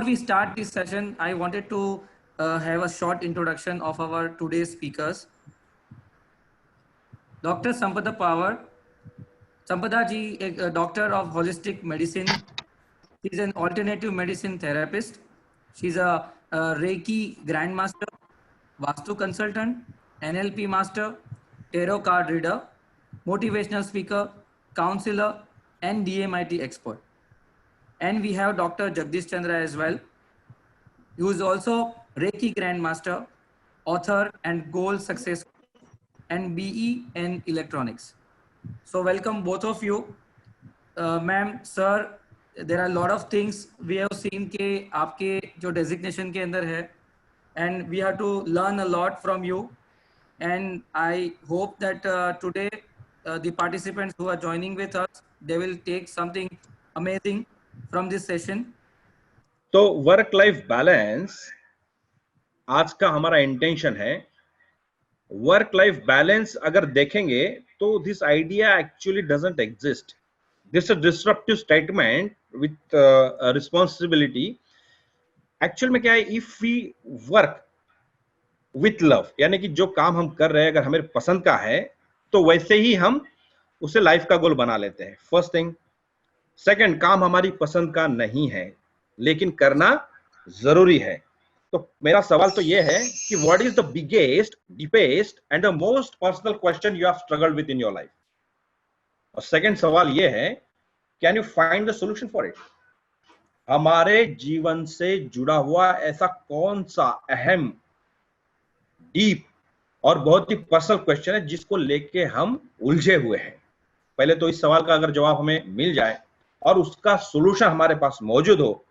Before we start this session, I wanted to have a short introduction of our today's speakers. Dr. Sampada Pawar. Sampada ji, a doctor of holistic medicine. She's an alternative medicine therapist. She's a Reiki grandmaster, Vastu consultant, NLP master, tarot card reader, motivational speaker, counselor, and DMIT expert. And we have Dr. Jagdish Chandra as well, who is also Reiki grandmaster, author, and goal success, and BE in electronics. So welcome both of you. Ma'am, sir, there are a lot of things we have seen के आपके जो designation के अंदर है, and we have to learn a lot from you. And I hope that today the participants who are joining with us, they will take something amazing from this session. तो work life balance आज का हमारा intention है. Work life balance अगर देखेंगे तो this idea actually doesn't exist. This is disruptive statement with responsibility. Actual में क्या है, if we work with love, यानी कि जो काम हम कर रहे हैं अगर हमें पसंद का है तो वैसे ही हम उसे लाइफ का गोल बना लेते हैं. First thing. सेकंड, काम हमारी पसंद का नहीं है लेकिन करना जरूरी है. तो मेरा सवाल तो ये है कि what is the biggest, deepest and the most personal question you have struggled with in your life. और सेकंड सवाल ये है, can you find the solution for it. हमारे जीवन से जुड़ा हुआ ऐसा कौन सा अहम, डीप और बहुत ही पर्सनल क्वेश्चन है जिसको लेके हम उलझे हुए हैं. पहले तो इस सवाल का अगर जवाब हमें मिल जाए और उसका सॉल्यूशन हमारे पास मौजूद हो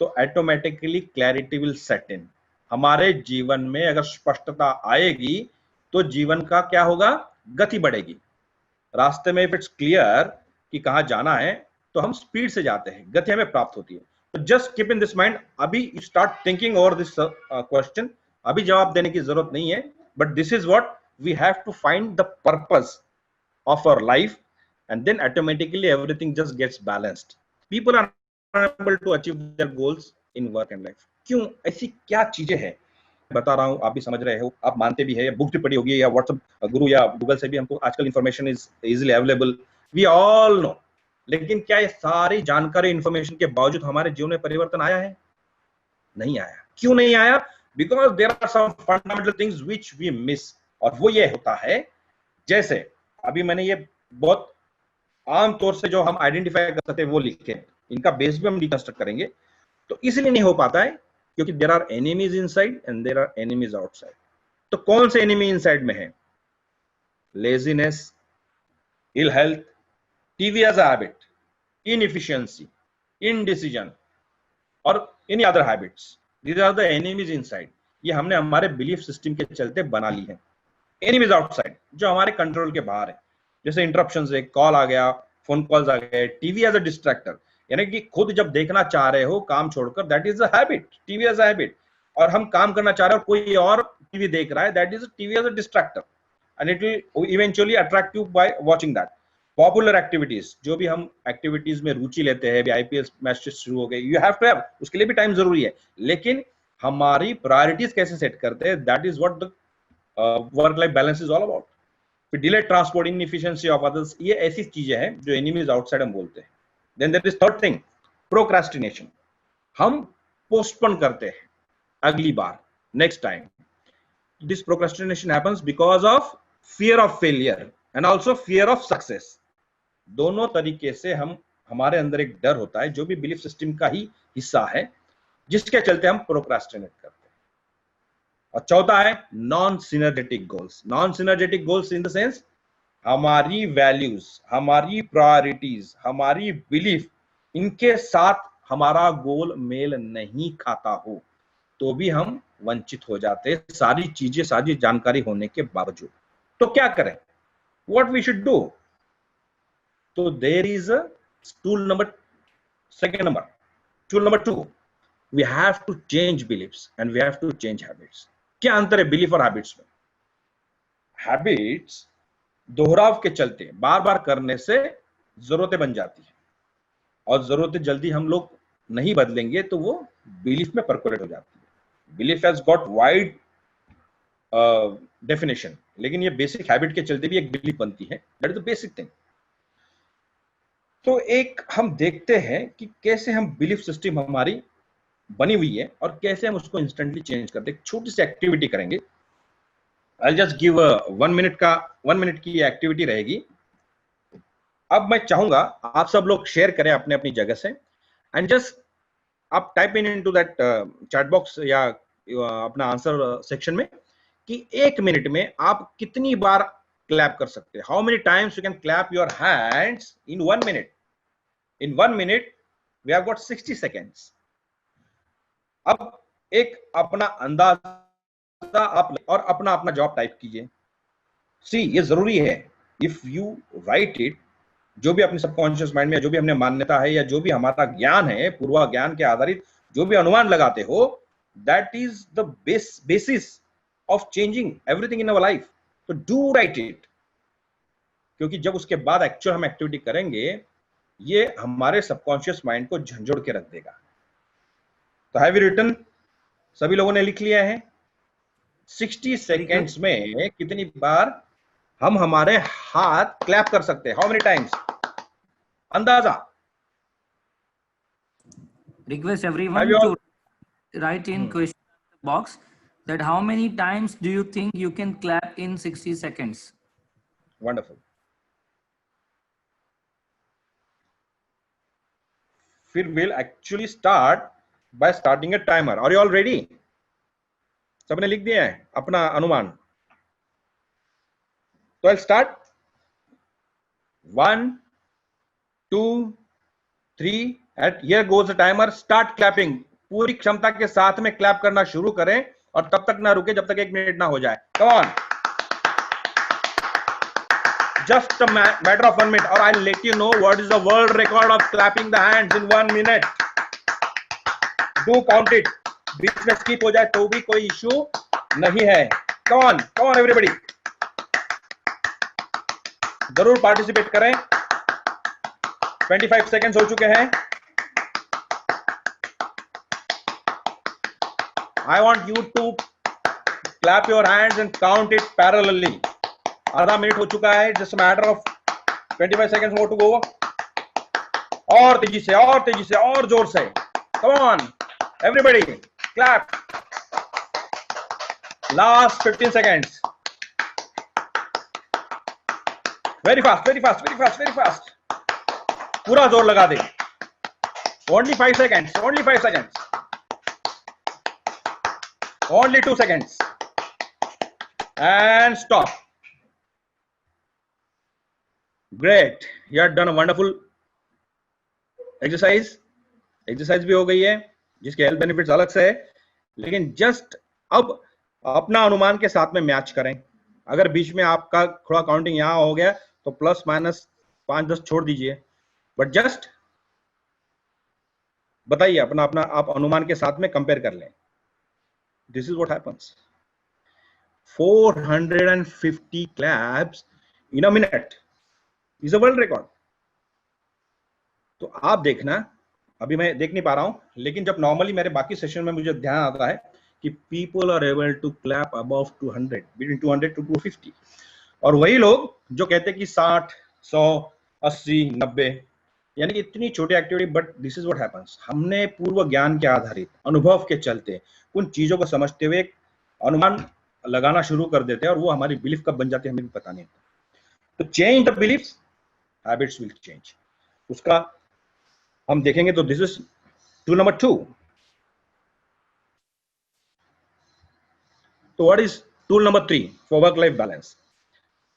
तो ऑटोमेटिकली क्लैरिटी विल सेट इन. हमारे जीवन में अगर स्पष्टता आएगी तो जीवन का क्या होगा, गति बढ़ेगी. रास्ते में इफ इट्स क्लियर कि कहां जाना है तो हम स्पीड से जाते हैं, गति हमें प्राप्त होती है. तो just keep in this mind. अभी start thinking over this question. अभी जवाब देने की जरूरत नहीं है, but this is what we have to find the purpose of our life, and then automatically everything just gets balanced. People are unable to achieve their goals in work and life. क्यों, ऐसी क्या चीजें हैं, बता रहा हूं, आप भी समझ रहे हो, आप मानते भी है, या बुक भी पढ़ी होगी, या व्हाट्सएप गुरु या गूगल से भी हमको आजकल information is easily available, we all know. लेकिन क्या ये सारी जानकारी, इंफॉर्मेशन के बावजूद हमारे जीवन में परिवर्तन आया है? नहीं आया. क्यों नहीं आया? Because there are some fundamental things which we miss. और वो ये होता है, जैसे अभी मैंने ये बहुत आम तौर से जो हम आइडेंटिफाई कर सकते हैं वो लिखे, इनका बेस भी हम डिकंस्ट्रक्ट करेंगे. तो इसलिए नहीं हो पाता है क्योंकि there are enemies inside and there are enemies outside. तो कौन से एनिमी इनसाइड में है? Laziness, ill health, TV as a habit, inefficiency, indecision और any other habits. These are the enemies inside. ये हमने हमारे बिलीफ सिस्टम के चलते बना ली है. एनिमीज आउटसाइड जो हमारे कंट्रोल के बाहर है, जैसे इंटरप्शंस, एक कॉल आ गया, फोन कॉल्स आ गए, टीवी एज अ डिस्ट्रैक्टर, यानी कि खुद जब देखना चाह रहे हो काम छोड़कर, that is a habit, TV as a habit. और हम काम करना चाह रहे हो और कोई और टीवी देख रहा है, that is TV as a distractor, and it will eventually attract you by watching that. Popular activities, जो भी हम एक्टिविटीज में रुचि लेते हैं, आईपीएल मैचेस शुरू हो गए, यू हैव टू हैव, उसके लिए भी टाइम जरूरी है, लेकिन हमारी प्रायोरिटीज कैसे सेट करते हैं, that is what the work life balance is all about. फिर delay transport, inefficiency of others, ये ऐसी चीजें हैं जो एनिमीज आउटसाइड हम बोलते हैं. Then there is third thing, procrastination. हम पोस्टपोन करते हैं अगली बार, next time. This procrastination happens because of fear of failure and also fear of success. दोनों तरीके से हमारे अंदर एक डर होता है जो भी बिलीफ सिस्टम का ही हिस्सा है, जिसके चलते हम प्रोक्रास्टिनेट करते हैं. और चौथा है non synergetic goals. Non synergetic goals in the sense, हमारी वैल्यूज, हमारी प्रायोरिटीज, हमारी बिलीफ, इनके साथ हमारा गोल मेल नहीं खाता हो तो भी हम वंचित हो जाते हैं, सारी चीजें, सारी जानकारी होने के बावजूद. तो क्या करें, व्हाट वी शुड डू? तो there is a tool number, second number, tool number 2, we have to change beliefs and we have to change habits. क्या अंतर है बिलीफ और हैबिट्स में? हैबिट्स दोहराव के चलते बार बार करने से जरूरतें बन जाती है, और जरूरतें जल्दी हम लोग नहीं बदलेंगे तो वो बिलीफ में परकोलेट हो जाती है। Belief has got wide definition, लेकिन ये बेसिक हैबिट के चलते भी एक बिलीफ बनती है। That is the basic thing. तो एक हम देखते हैं कि कैसे हम बिलीफ सिस्टम हमारी बनी हुई है और कैसे हम उसको इंस्टेंटली चेंज करते हैं। छोटी सी एक्टिविटी करेंगे। आई जस्ट गिव 1 मिनट की एक्टिविटी रहेगी। अब मैं चाहूंगा आप सब लोग शेयर करें अपने अपनी जगह से, एंड जस्ट आप type in into that chat box या अपना आंसर सेक्शन में कि 1 मिनट में आप कितनी बार क्लैप कर सकते हैं। How many times you can clap your hands in 1 minute. In 1 minute we have got 60 seconds. अब एक अपना अंदाजा आप और अपना अपना जवाब टाइप कीजिए। सी, ये जरूरी है। इफ यू राइट इट, जो भी अपने सबकॉन्शियस माइंड में जो भी हमने मान्यता है या जो भी हमारा ज्ञान है, पूर्वा ज्ञान के आधारित जो भी अनुमान लगाते हो, that is the basis of changing everything in our life. तो डू राइट इट, क्योंकि जब उसके बाद एक्चुअल हम एक्टिविटी करेंगे, ये हमारे सबकॉन्शियस माइंड को झंझोड़ के रख देगा। तो हैव यू रिटन? सभी लोगों ने लिख लिया है? 60 सेकेंड्स में कितनी बार हम हमारे हाथ क्लैप कर सकते हैं? How many times? अंदाजा। Request everyone to write in question box that how many times do you think you can clap in 60 seconds? Wonderful. फिर we'll actually start by starting a timer. Are you all ready? सबने लिख दिया है अपना अनुमान? तो I'll start. 1, 2, 3 and here goes the timer. Start clapping. पूरी क्षमता के साथ में क्लैप करना शुरू करें और तब तक ना रुके जब तक 1 मिनट ना हो जाए। Come on. Just a matter of 1 minute, or I'll let you know what is the world record of clapping the hands in 1 minute. Do count it. बीच में skip हो जाए तो भी कोई इश्यू नहीं है। Come on everybody. जरूर participate करें। 25 सेकेंड्स हो चुके हैं। I want you to clap your hands and count it parallelly. आधा मिनट हो चुका है। Just a matter of 25 seconds more to go. और तेजी से और जोर से। Come on, everybody, clap. Last 15 seconds. Very fast. पूरा जोर लगा दे। Only 5 seconds. Only 2 seconds. And stop. Great. You have done a wonderful exercise. Exercise भी हो गई है जिसके हेल्थ बेनिफिट्स अलग से है, लेकिन जस्ट अब अपना अनुमान के साथ में मैच करें। अगर बीच में आपका थोड़ा काउंटिंग यहां हो गया तो प्लस माइनस 5-10 छोड़ दीजिए, बट जस्ट बताइए अपना आप अनुमान के साथ में कंपेयर कर लें। This is what happens. 450 claps in a minute is a world record. तो आप देखना, अभी मैं देख नहीं पा रहा हूं, लेकिन जब नॉर्मली मेरे बाकी सेशन में मुझे ध्यान आता है कि people are able to clap above 200, between 200 to 250, और वही लोग जो कहते हैं कि 60, 100, 80, 90, यानी कि इतनी छोटी activity. But this is what happens. हमने पूर्व ज्ञान के आधारित अनुभव के चलते उन चीजों को समझते हुए अनुमान लगाना शुरू कर देते हैं और वो हमारी बिलीफ कब बन जाती है हमें भी पता नहीं होता। तो change the beliefs, habits will change. उसका हम देखेंगे। तो दिस इज टूल नंबर 2। तो what is tool number 3 for work life balance?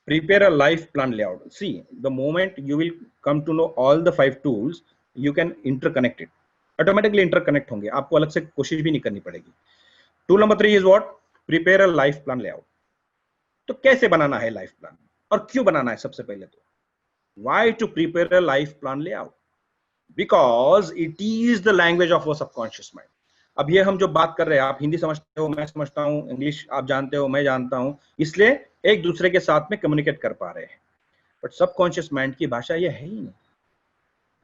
Prepare a life plan layout. See, the moment you will come to know all the 5 tools, you can interconnect it. Automatically interconnect होंगे, आपको अलग से कोशिश भी नहीं करनी पड़ेगी। Tool number 3 is what? Prepare a life plan layout. तो कैसे बनाना है लाइफ प्लान और क्यों बनाना है? सबसे पहले तो why to prepare a life plan layout? Because it is the language of our subconscious mind. अब ये हम जो बात कर रहे हैं, आप हिंदी समझते हो, मैं समझता हूँ, इंग्लिश आप जानते हो, मैं जानता हूँ, इसलिए एक दूसरे के साथ में कम्युनिकेट कर पा रहे हैं। बट सबकॉन्शियस माइंड की भाषा ये है ही नहीं।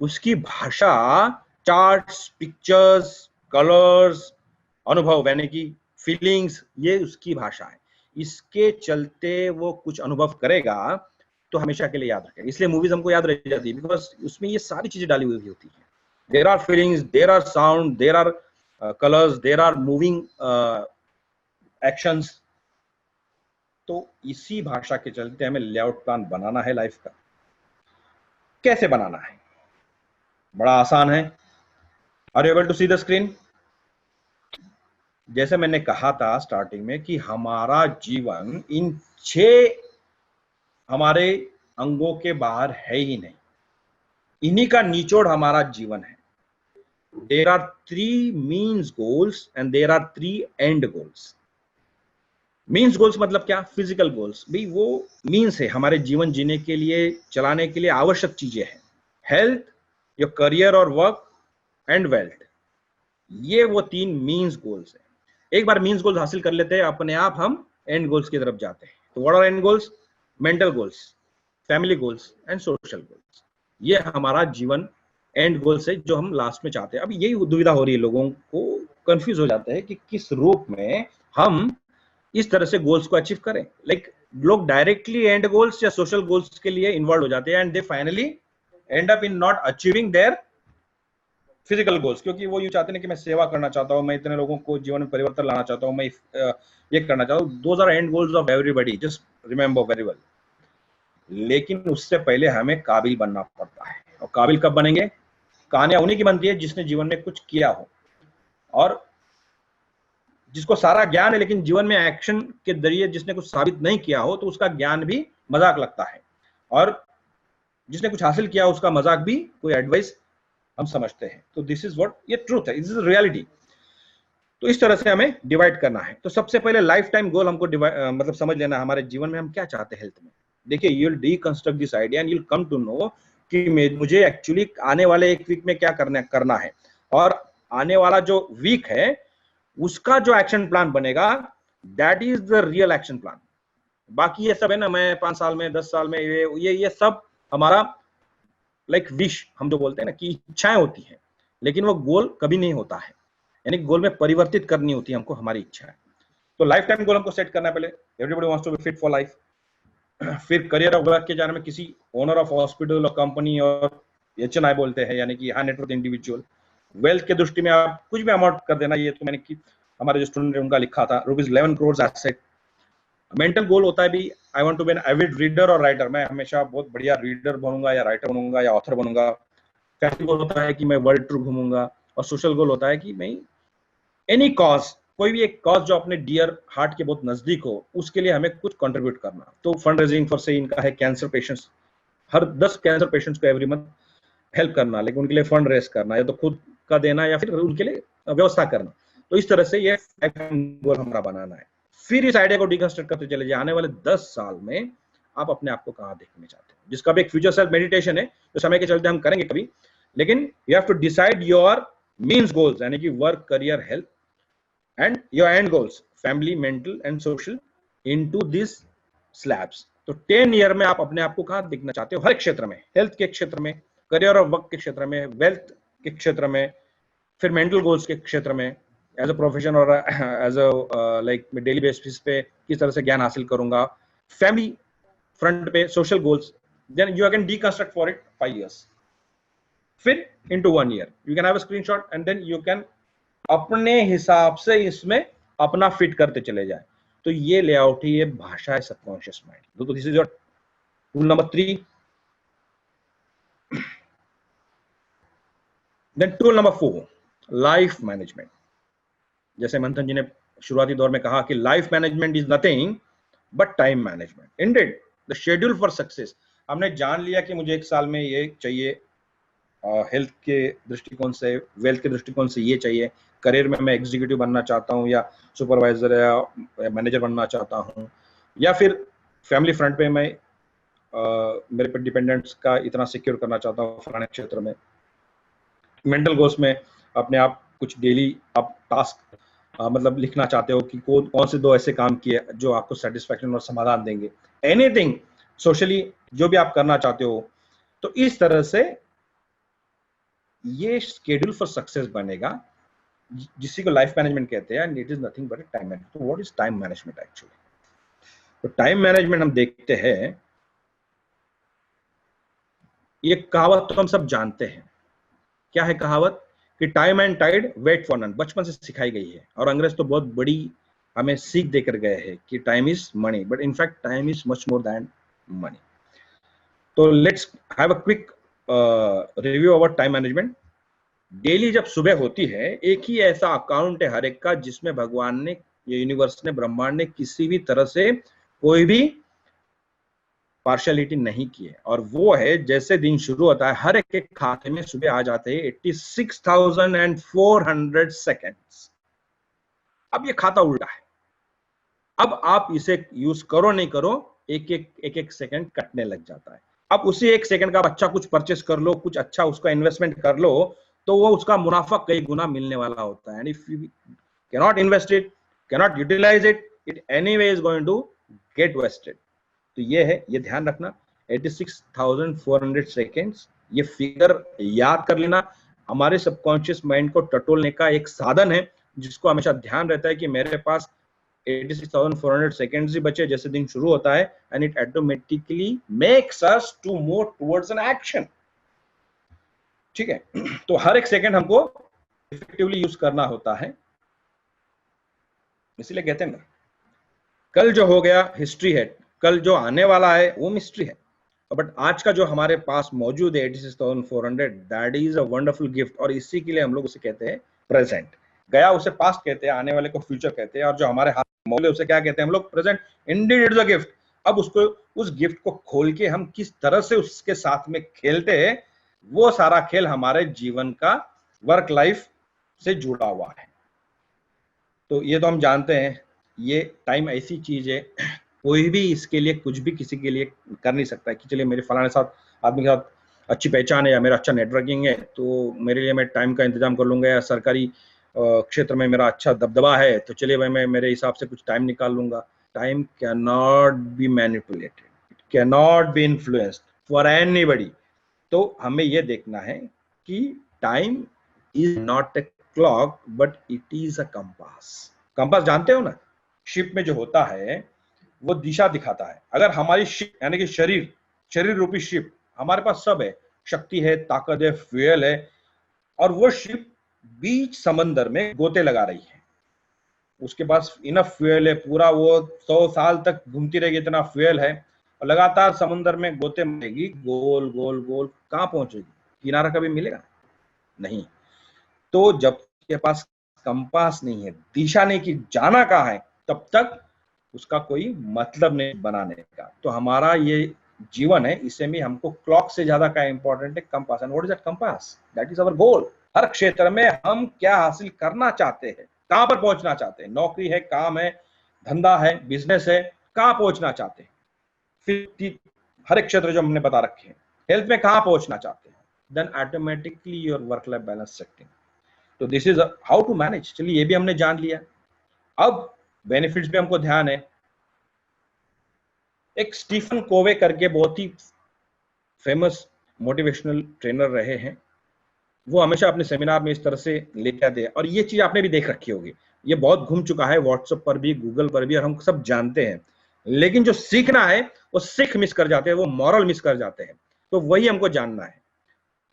उसकी भाषा चार्ट्स, पिक्चर्स, कलर्स, अनुभव यानी कि फीलिंग्स, ये उसकी भाषा है। इसके चलते वो कुछ अनुभव करेगा तो हमेशा के लिए याद रखेगा। इसलिए मूवीज हमको याद रह जाती है, बिकॉज उसमें ये सारी चीजें डाली हुई होती है। There are feelings, there are sound, there are colours, there are moving actions. तो इसी भाषा के चलते हमें लेआउट प्लान बनाना है लाइफ का। कैसे बनाना है? बड़ा आसान है। Are you able to see the screen? जैसे मैंने कहा था स्टार्टिंग में कि हमारा जीवन इन 6 हमारे अंगों के बाहर है ही नहीं, इन्हीं का निचोड़ हमारा जीवन है। There are 3 means goals and there are 3 end goals. Means goals मतलब क्या? Physical goals. भाई वो मीन्स है हमारे जीवन जीने के लिए, चलाने के लिए आवश्यक चीजें हैं। हेल्थ, योर करियर और वर्क एंड वेल्थ, ये वो 3 मीन्स गोल्स है। एक बार मीन्स गोल्स हासिल कर लेते हैं, अपने आप हम एंड गोल्स की तरफ जाते हैं। तो what are end goals? Mental goals, family goals and social goals. ये हमारा जीवन एंड गोल्स है जो हम लास्ट में चाहते हैं। अब यही दुविधा हो रही है, लोगों को कंफ्यूज हो जाता है कि किस रूप में हम इस तरह से गोल्स को अचीव करें। लाइक लोग डायरेक्टली एंड गोल्स या सोशल गोल्स के लिए इन्वॉल्व हो जाते हैं and they finally and up in not achieving their physical goals, क्योंकि वो यूं चाहते हैं कि मैं सेवा करना चाहता हूं, मैं इतने लोगों को जीवन में परिवर्तन लाना चाहता हूं, मैं ये करना चाहता हूं। Those are end goals of everybody, just remember very well. लेकिन उससे पहले हमें काबिल बनना पड़ता है। और काबिल कब बनेंगे? कहानियां उन्हीं की बनती है जिसने जीवन में कुछ किया हो, और जिसको सारा ज्ञान है लेकिन जीवन में एक्शन के जरिए जिसने कुछ साबित नहीं किया हो, तो उसका ज्ञान भी मजाक लगता है। और जिसने कुछ हासिल किया उसका मजाक भी कोई एडवाइस हम समझते हैं। तो दिस इज व्हाट, ये ट्रूथ है, दिस इज रियलिटी। तो इस तरह से हमें डिवाइड करना है। तो सबसे पहले लाइफ टाइम गोल हमको मतलब समझ लेना, हमारे जीवन में हम क्या चाहते हैं हेल्थ में। देखिए, you will deconstruct this idea and you will come to know कि मुझे एक्चुअली आने वाले एक वीक में क्या करना है, और आने वाला जो वीक है उसका जो एक्शन प्लान बनेगा, that is the real action plan. बाकी ये सब है ना, मैं 5 साल में 10 साल में ये सब हमारा लाइक विश, हम जो बोलते हैं ना कि इच्छाएं होती हैं, लेकिन वो गोल कभी नहीं होता है। यानी गोल में परिवर्तित करनी होती है हमको हमारी इच्छा है। तो लाइफ टाइम गोल हमको सेट करना है पहले। Everybody wants to be fit for life. फिर करियर और वर्क के जाने में किसी ओनर ऑफ हॉस्पिटल और कंपनी और एचएनआई बोलते हैं, यानी कि हाई नेटवर्थ इंडिविजुअल। वेल्थ के दृष्टि में आप कुछ भी अमाउंट कर देना, ये तो मैंने कि हमारे जो स्टूडेंट है उनका लिखा था, ₹11 करोड़ एसेट। मेंटल गोल होता है भी, I want to be an avid reader और राइटर, मैं हमेशा बहुत बढ़िया रीडर बनूंगा या राइटर बनूंगा या ऑथर बनूंगा। फैमिली गोल होता है कि मैं वर्ल्ड टूर घूमूंगा। और सोशल गोल होता है कि मैं एनी कॉज, कोई भी एक कॉज जो अपने डियर हार्ट के बहुत नजदीक हो, उसके लिए हमें कुछ कंट्रीब्यूट करना। तो फंड रेजिंग फॉर से इनका है कैंसर पेशेंट्स, हर 10 कैंसर पेशेंट्स को एवरी मंथ हेल्प करना, लेकिन उनके लिए फंड रेज करना, या तो खुद का देना या फिर उनके लिए व्यवस्था करना। तो इस तरह से ये गोल हमारा बनाना है। फिर इस आइडिया को डिकंस्ट्रक्ट करते चले जाए, आने वाले 10 साल में आप अपने आप को कहाँ देखने चाहते हैं, जिसका भी एक फ्यूचर सेल्फ मेडिटेशन है, तो समय के चलते हम करेंगे कभी। लेकिन you have to decide your means goals, यानी कि work, career, health and your end goals, family, mental and social, into this slabs. तो 10 ईयर में आप अपने आप को कहाँ देखना चाहते हो, हर क्षेत्र में, हेल्थ के क्षेत्र में, करियर और वर्क के क्षेत्र में, वेल्थ के क्षेत्र में, फिर मेंटल गोल्स के क्षेत्र में, एज अ प्रोफेशन और as a like daily basis पे किस तरह से ज्ञान हासिल करूंगा, फैमिली फ्रंट पे, social goals. Then you can deconstruct for it 5 years, फिर into 1 year you can have a screenshot and then you can अपने हिसाब से इसमें अपना फिट करते चले जाए। तो ये लेआउट ही, ये भाषा है सबकॉन्शियस माइंड। तो this is your tool number 3। Then tool number 4, life management. जैसे मंथन जी ने शुरुआती दौर में कहा कि life management is nothing but time management. Indeed the schedule for success. हमने जान लिया कि मुझे 1 साल में ये चाहिए, हेल्थ के दृष्टिकोण से, वेल्थ के दृष्टिकोण से ये चाहिए, करियर में मैं एग्जीक्यूटिव बनना चाहता हूँ या सुपरवाइजर या मैनेजर बनना चाहता हूँ, या फिर फैमिली फ्रंट पे मैं मेरे पे डिपेंडेंट्स का इतना सिक्योर करना चाहता हूँ फलाने क्षेत्र में। मेंटल गोल्स में अपने आप कुछ डेली आप टास्क मतलब लिखना चाहते हो कि कौन से 2 ऐसे काम किए जो आपको सेटिस्फैक्शन और समाधान देंगे। एनीथिंग सोशली जो भी आप करना चाहते हो। तो इस तरह से ये शेड्यूल फॉर सक्सेस बनेगा, जिसी को लाइफ मैनेजमेंट कहते हैं, and it is nothing but time management. तो what is time management actually? तो टाइम मैनेजमेंट हम देखते हैं, ये कहावत तो हम सब जानते हैं। क्या है कहावत? कि time and tide wait for none, बचपन से सिखाई गई है, और अंग्रेज तो बहुत बड़ी हमें सीख देकर गए हैं कि time is money, but in fact time is much more than money. तो let's have a quick review about time management. Daily जब सुबह होती है, एक ही ऐसा अकाउंट है हर एक का जिसमें भगवान ने, ये यूनिवर्स ने, ब्रह्मांड ने किसी भी तरह से कोई भी पार्शियलिटी नहीं की है, और वो है जैसे दिन शुरू होता है, हर एक के खाते में सुबह आ जाते हैं 86,400 सेकेंड्स। अब ये खाता उल्टा है, अब आप इसे यूज करो नहीं करो, एक सेकंड कटने लग जाता है। अब उसी एक सेकंड का अच्छा कुछ परचेस कर लो, कुछ अच्छा उसका इन्वेस्टमेंट कर लो, तो वो उसका मुनाफा कई गुना मिलने वाला होता है। And if you cannot invest it, cannot utilise it, it anyway is going to get wasted. तो ये है, ये ध्यान रखना, 86,400 सेकेंड्स, ये फिगर याद कर लेना। हमारे सबकॉन्शियस माइंड को टटोलने का एक साधन है, जिसको हमेशा ध्यान रहता है कि मेरे पास 86,400 सेकेंड्स ही बचे जैसे दिन शुरू होता है, and it automatically makes us to move towards an action. ठीक है, तो हर एक सेकंड हमको इफेक्टिवली यूज करना होता है। इसलिए कहते हैं ना, कल जो हो गया हिस्ट्री है, कल जो आने वाला है वो मिस्ट्री है, बट आज का जो हमारे पास मौजूद है 86,400, that is a wonderful gift, और इसी के लिए हम लोग उसे कहते हैं प्रेजेंट। गया उसे पास्ट कहते हैं, आने वाले को फ्यूचर कहते हैं, और जो हमारे हाथ में मौजूद है उसे क्या कहते हैं हम लोग? Present. Indeed it is a gift. अब उसको, उस गिफ्ट को खोल के हम किस तरह से उसके साथ में खेलते हैं, वो सारा खेल हमारे जीवन का वर्क लाइफ से जुड़ा हुआ है। तो ये तो हम जानते हैं, ये टाइम ऐसी चीज है, कोई भी इसके लिए कुछ भी किसी के लिए कर नहीं सकता है कि चलिए मेरे फलाने साथ आदमी के साथ अच्छी पहचान है या मेरा अच्छा नेटवर्किंग है, तो मेरे लिए मैं टाइम का इंतजाम कर लूंगा, या सरकारी क्षेत्र में मेरा अच्छा दबदबा है, तो चलिए भाई मैं मेरे हिसाब से कुछ टाइम निकाल लूंगा। Time can not be manipulated, it can not be influenced for anybody. तो हमें यह देखना है कि time is not a clock, but it is a compass. Compass जानते हो ना, शिप में जो होता है वो दिशा दिखाता है। अगर हमारी शिप यानी कि शरीर रूपी शिप, हमारे पास सब है, शक्ति है, ताकत है, फ्यूल है, और वो शिप बीच समंदर में गोते लगा रही है, उसके पास इनफ फ्यूल है, पूरा वो 100 साल तक घूमती रहेगी, इतना फ्यूल है, और लगातार समुद्र में गोते मारेगी, गोल गोल गोल, कहां पहुंचेगी? किनारा कभी मिलेगा नहीं। तो जब के पास कंपास नहीं है, दिशा नहीं कि जाना कहां है, तब तक उसका कोई मतलब नहीं बनाने का। तो हमारा ये जीवन है, इसे में हमको क्लॉक से ज्यादा क्या इंपॉर्टेंट है? Compass. And what is that compass? That is our goal. हर क्षेत्र में हम क्या हासिल करना चाहते हैं, कहां पर पहुंचना चाहते हैं, नौकरी है, काम है, धंधा है, बिजनेस है, कहां पहुंचना चाहते हैं। फिर हर एक क्षेत्र जो हमने बता रखे हैं, हेल्थ में कहां पहुंचना चाहते हैं, then automatically your work life balance setting. तो this is how to manage. चलिए ये भी हमने जान लिया। अब बेनिफिट्स पे हमको ध्यान है। एक स्टीफन कोवे करके बहुत ही फेमस मोटिवेशनल ट्रेनर रहे हैं, वो हमेशा अपने सेमिनार में इस तरह से लेके आते हैं, और ये चीज आपने भी देख रखी होगी, ये बहुत घूम चुका है व्हाट्सएप पर भी, गूगल पर भी, और हम सब जानते हैं। लेकिन जो सीखना है वो सीख मिस कर जाते हैं, वो मॉरल मिस कर जाते हैं। तो वही हमको जानना है।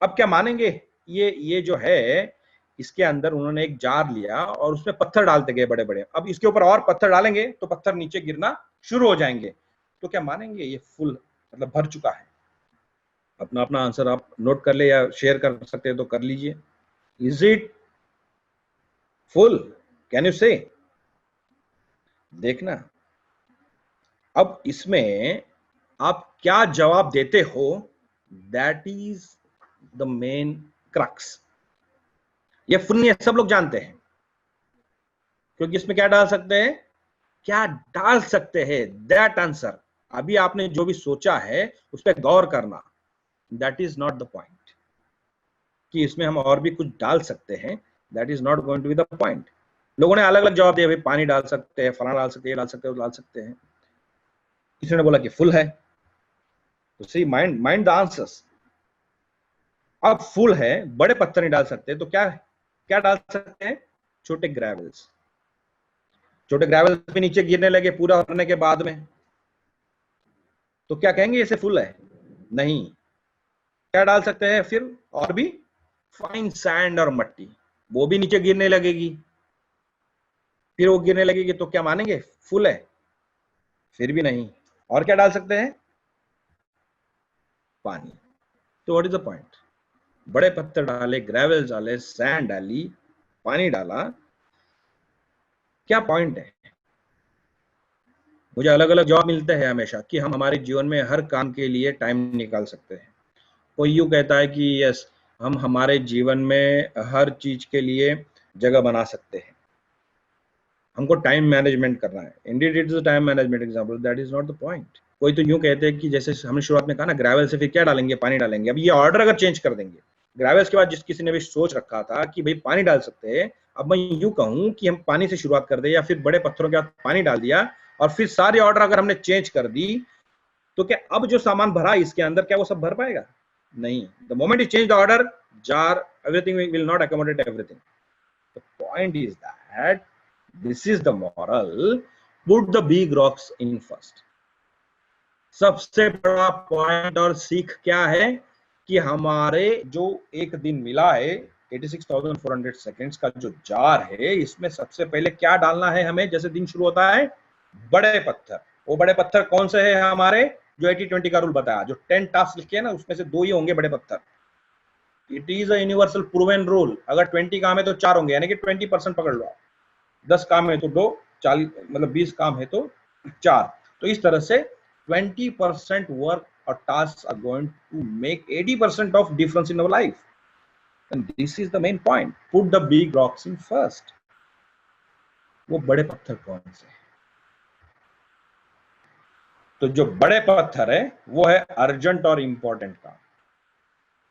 अब क्या मानेंगे, ये जो है, इसके अंदर उन्होंने एक जार लिया और उसमें पत्थर डालते गए बड़े बड़े। अब इसके ऊपर और पत्थर डालेंगे तो पत्थर नीचे गिरना शुरू हो जाएंगे। तो क्या मानेंगे, ये फुल मतलब भर चुका है। अपना अपना आंसर आप नोट कर ले या शेयर कर सकते हैं तो कर लीजिए। Is it full? Can you से? देखना अब इसमें आप क्या जवाब देते हो, that is the main crux. ये फुल नहीं है, सब लोग जानते हैं, क्योंकि इसमें क्या डाल सकते हैं, क्या डाल सकते हैं, दैट आंसर। अभी आपने जो भी सोचा है उस पर गौर करना, that is not the point. कि इसमें हम और भी कुछ डाल सकते हैं, that is not going to be the point. लोगों ने अलग अलग जवाब दिया, भाई पानी डाल सकते हैं, फलाना डाल सकते हैं, ये डाल सकते हैं, वो डाल सकते हैं। किसी ने बोला कि फुल है। तो सी माइंड द आंसर्स। अब फुल है, बड़े पत्थर नहीं डाल सकते, तो क्या क्या डाल सकते हैं? छोटे ग्रेवल्स। छोटे ग्रेवल्स भी नीचे गिरने लगे पूरा भरने के बाद में, तो क्या कहेंगे इसे फुल है? नहीं। क्या डाल सकते हैं फिर? और भी फाइन सैंड और मट्टी, वो भी नीचे गिरने लगेगी, फिर वो गिरने लगेगी, तो क्या मानेंगे फुल है? फिर भी नहीं। और क्या डाल सकते हैं? पानी। तो व्हाट इज द पॉइंट? बड़े पत्थर डाले, ग्रेवल डाले, सैंड डाली, पानी डाला, क्या पॉइंट है? मुझे अलग अलग जवाब मिलते हैं हमेशा कि हम हमारे जीवन में हर काम के लिए टाइम निकाल सकते हैं। कोई यूं कहता है कि यस, हम हमारे जीवन में हर चीज के लिए जगह बना सकते हैं, हमको टाइम मैनेजमेंट करना है। Indeed it is time management example, that is not the point. कोई तो यूं कहते हैं कि जैसे हमने शुरुआत में कहा ना, ग्रेवल से फिर क्या डालेंगे? पानी डालेंगे। अब ये ऑर्डर अगर चेंज कर देंगे, ग्रेवल्स के बाद जिस किसी ने भी सोच रखा था कि भाई पानी डाल सकते हैं, अब मैं यूं कहूं कि हम पानी से शुरुआत कर दे, या फिर बड़े पत्थरों के बाद पानी डाल दिया, और फिर सारे ऑर्डर अगर हमने चेंज कर दी, तो क्या अब जो सामान भरा इसके अंदर, क्या वो सब भर पाएगा? नहीं। The moment you change the order, jar, everything will not accommodate everything. The point is that this is the moral, put the big rocks in first. सबसे बड़ा पॉइंट और सीख क्या है कि हमारे जो एक दिन मिला है 86,400 सेकेंड्स का जो जार है, इसमें सबसे पहले क्या डालना है हमें? जैसे दिन शुरू होता है, बड़े पत्थर। वो बड़े पत्थर कौन से है हमारे? जो 80-20 का रूल बताया, जो 10 टास्क लिखे हैं ना, उसमें से 2 ही होंगे बड़े पत्थर। It is a universal proven rule. अगर 20 काम है तो 4 होंगे, यानी कि 20% पकड़ लो आप। 10 काम है तो 2, 40 मतलब 20 काम है तो 4। तो इस तरह से 20% work or tasks are going to make 80% of difference in our life. And this is the main point. Put the big rocks in first. वो बड़े पत्थर कौन से? तो जो बड़े पत्थर है वो है अर्जेंट और इंपॉर्टेंट काम।